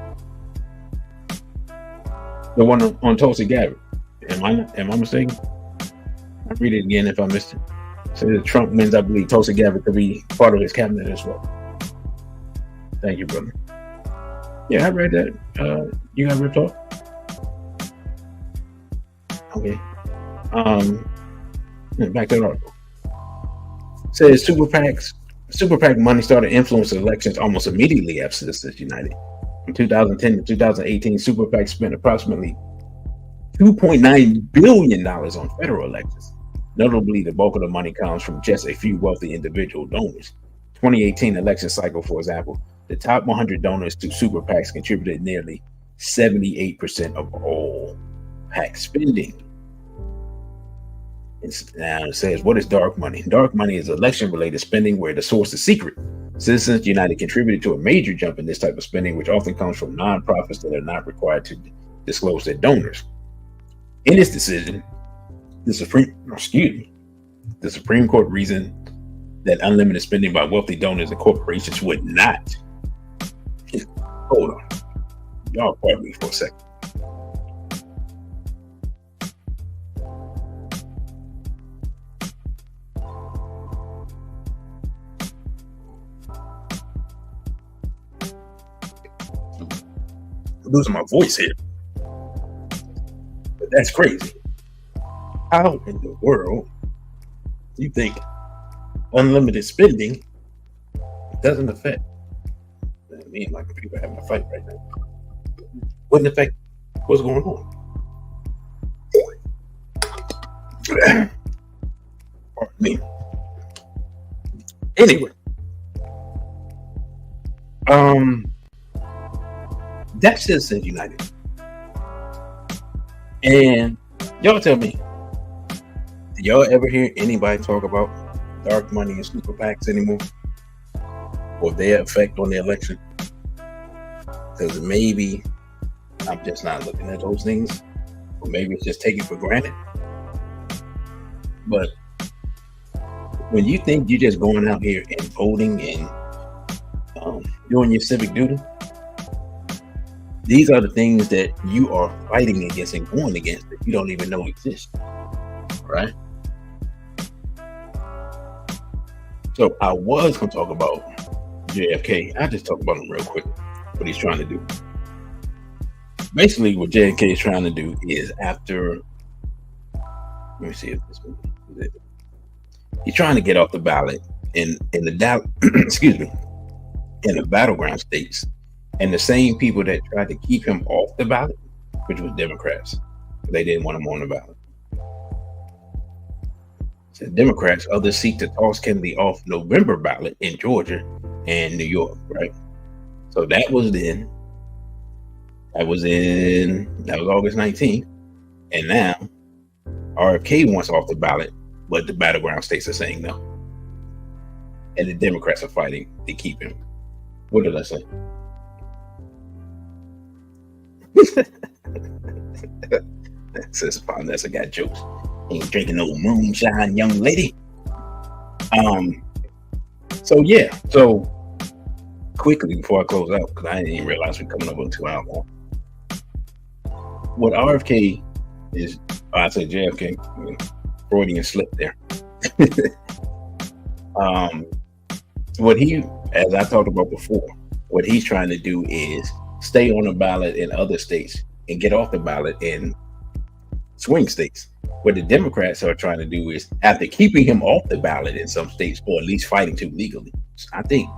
The one on Tulsi Gabbert. Am I mistaken? I'll read it again if I missed it. So if Trump wins, I believe Tulsi Gabbert could be part of his cabinet as well. Thank you, brother. Yeah, I read that. You got ripped off? Okay. Back to the article. It says super PAC money started influencing elections almost immediately after Citizens United. From 2010 to 2018, super PAC spent approximately $2.9 billion on federal elections. Notably, the bulk of the money comes from just a few wealthy individual donors. 2018 election cycle, for example, the top 100 donors to super PACs contributed nearly 78% of all PAC spending. Now it says, what is dark money? Dark money is election-related spending where the source is secret. Citizens United contributed to a major jump in this type of spending, which often comes from nonprofits that are not required to disclose their donors. In this decision, the Supreme Court reasoned that unlimited spending by wealthy donors and corporations would not. Hold on. Y'all pardon me for a second. I'm losing my voice here. But that's crazy. How in the world do you think unlimited spending doesn't affect? Me and my computer having a fight right now. Wouldn't affect what's going on. Pardon me. Anyway, that's Citizens United. And y'all tell me, do y'all ever hear anybody talk about dark money and super PACs anymore? Or their effect on the election? Because maybe I'm just not looking at those things, or maybe it's just taken for granted. But when you think you're just going out here and voting and doing your civic duty, these are the things that you are fighting against and going against that you don't even know exist, right? So I was going to talk about JFK. I'll just talk about him real quick, what he's trying to do. Basically, what JFK is trying to do is after, let me see if this one is it. He's trying to get off the ballot in the excuse me, in the battleground states. And the same people that tried to keep him off the ballot, which was Democrats, they didn't want him on the ballot. So Democrats, others seek to toss Kennedy off November ballot in Georgia and New York, right? So that was August 19th. And now RFK wants off the ballot, but the battleground states are saying no. And the Democrats are fighting to keep him. What did I say? Says Vanessa got jokes. Ain't drinking no moonshine, young lady. So quickly before I close out, because I didn't even realize we're coming up on 2 hours long. What RFK is, I said JFK, Freudian slip there. What he, as I talked about before, what he's trying to do is stay on the ballot in other states and get off the ballot in swing states. What the Democrats are trying to do is, after keeping him off the ballot in some states, or at least fighting to legally, I think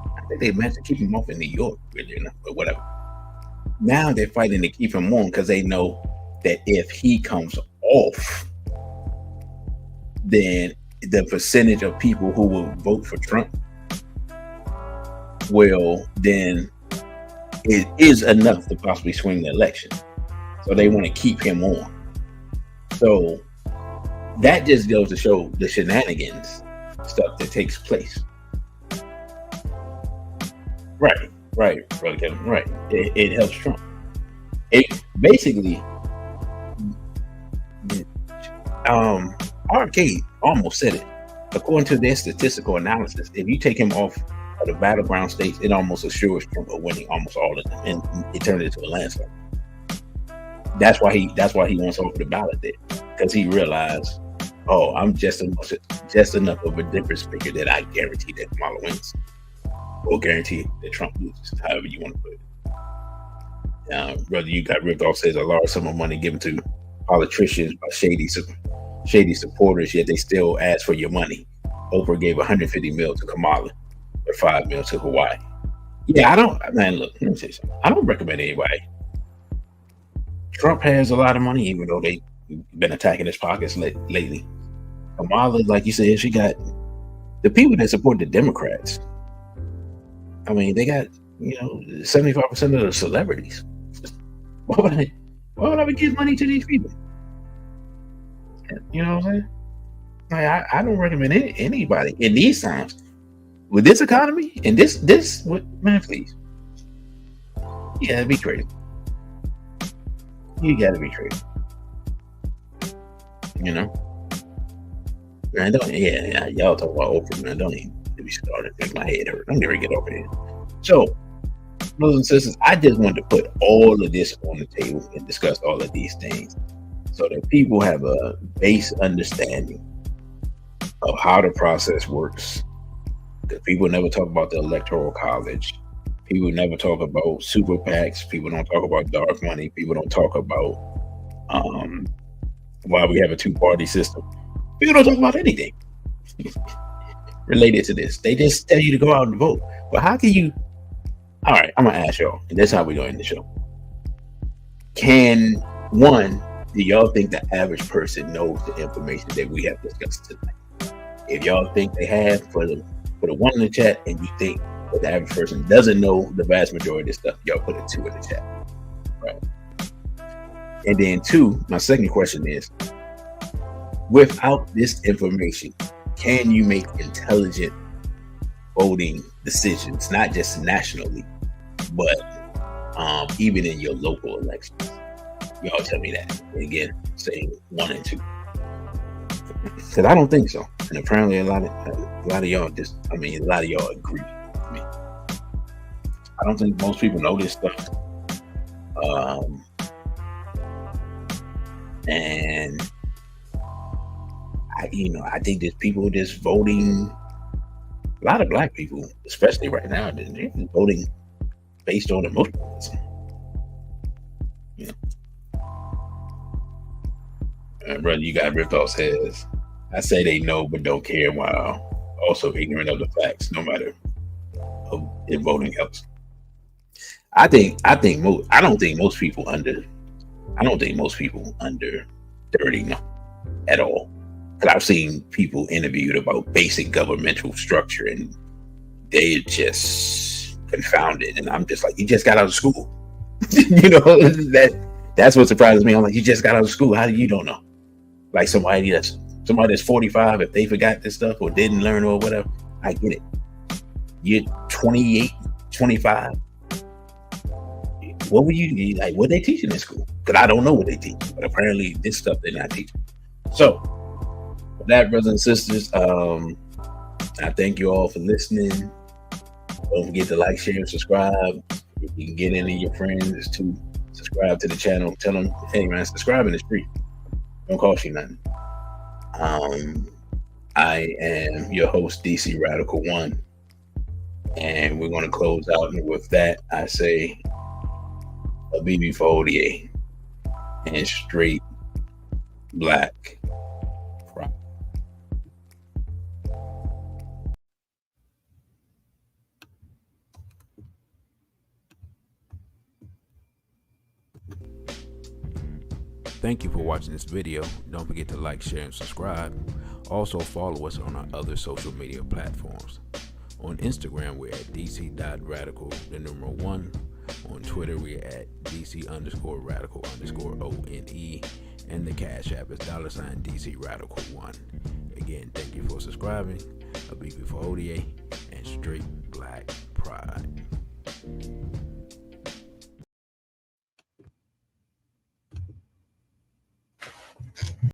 they managed to keep him off in New York, really enough, but whatever. now they're fighting to keep him on because they know that if he comes off, then the percentage of people who will vote for Trump will then it is enough to possibly swing the election. So they want to keep him on. So that just goes to show the shenanigans stuff that takes place. Right, Brother Kevin, right. It helps Trump. It basically, RFK almost said it. According to their statistical analysis, if you take him off of the battleground states, it almost assures Trump of winning almost all of them, and it turned into a landslide. That's why he wants off the ballot there, because he realized, oh, I'm just enough of a difference maker that I guarantee that Kamala wins, or guarantee that Trump loses, however you want to put it. Brother, you got ripped off says a large sum of money given to politicians by shady supporters, yet they still ask for your money. Oprah gave $150 million to Kamala, or $5 million to Hawaii. Yeah, look, let me say something. I don't recommend anybody. Trump has a lot of money, even though they've been attacking his pockets lately. Kamala, like you said, she got the people that support the Democrats. I mean, they got 75% of the celebrities. Why would I be giving money to these people? You know what I'm saying? Like, I don't recommend anybody in these times with this economy and this man, please. Yeah, it'd be crazy. You gotta be crazy. Man, y'all talk about Oprah, man. Don't even get me started. Make my head hurt. I'm gonna get over here. So, brothers and sisters, I just wanted to put all of this on the table and discuss all of these things so that people have a base understanding of how the process works. Because people never talk about the Electoral College. People never talk about super PACs. People don't talk about dark money. People don't talk about why we have a two-party system. People don't talk about anything related to this. They just tell you to go out and vote. But how can you? All right, I'm gonna ask y'all, and that's how we're going to end the show. Do y'all think the average person knows the information that we have discussed tonight? If y'all think they have, put a one in the chat, and you think that the average person doesn't know the vast majority of stuff, y'all put a 2 in the chat. Right. And then 2, my second question is, without this information, can you make intelligent voting decisions, not just nationally, but even in your local elections? Y'all tell me that. And again, saying 1 and 2. Because I don't think so. And apparently a lot of y'all agree with me. I don't think most people know this stuff. And I think there's people just voting. A lot of black people, especially right now, they're voting based on emotionalism. Brother, you got ripped off says, I say they know but don't care while also ignorant of the facts, no matter if voting helps. I don't think most people under 30 know at all. Because I've seen people interviewed about basic governmental structure and they're just confounded. And I'm just like, you just got out of school. That's what surprises me. I'm like, you just got out of school. How do you don't know? Like somebody that's 45, if they forgot this stuff or didn't learn or whatever, I get it. You're 28, 25. What were you like? What they teaching in school? Because I don't know what they teach, but apparently this stuff they're not teaching. So, for that, brothers and sisters, I thank you all for listening. Don't forget to like, share, and subscribe. If you can get any of your friends to subscribe to the channel, tell them, hey man, subscribing is free. Don't cost you nothing. I am your host, DC Radical One, and we're going to close out. And with that, I say, a BB for ODA and straight black. Thank you for watching this video. Don't forget to like, share, and subscribe. Also follow us on our other social media platforms. On Instagram, we're at dc.radical1. On Twitter, we're at dc_radical_ONE. And the Cash App is $DCRadical1. Again, thank you for subscribing. A big for ODA and straight black pride.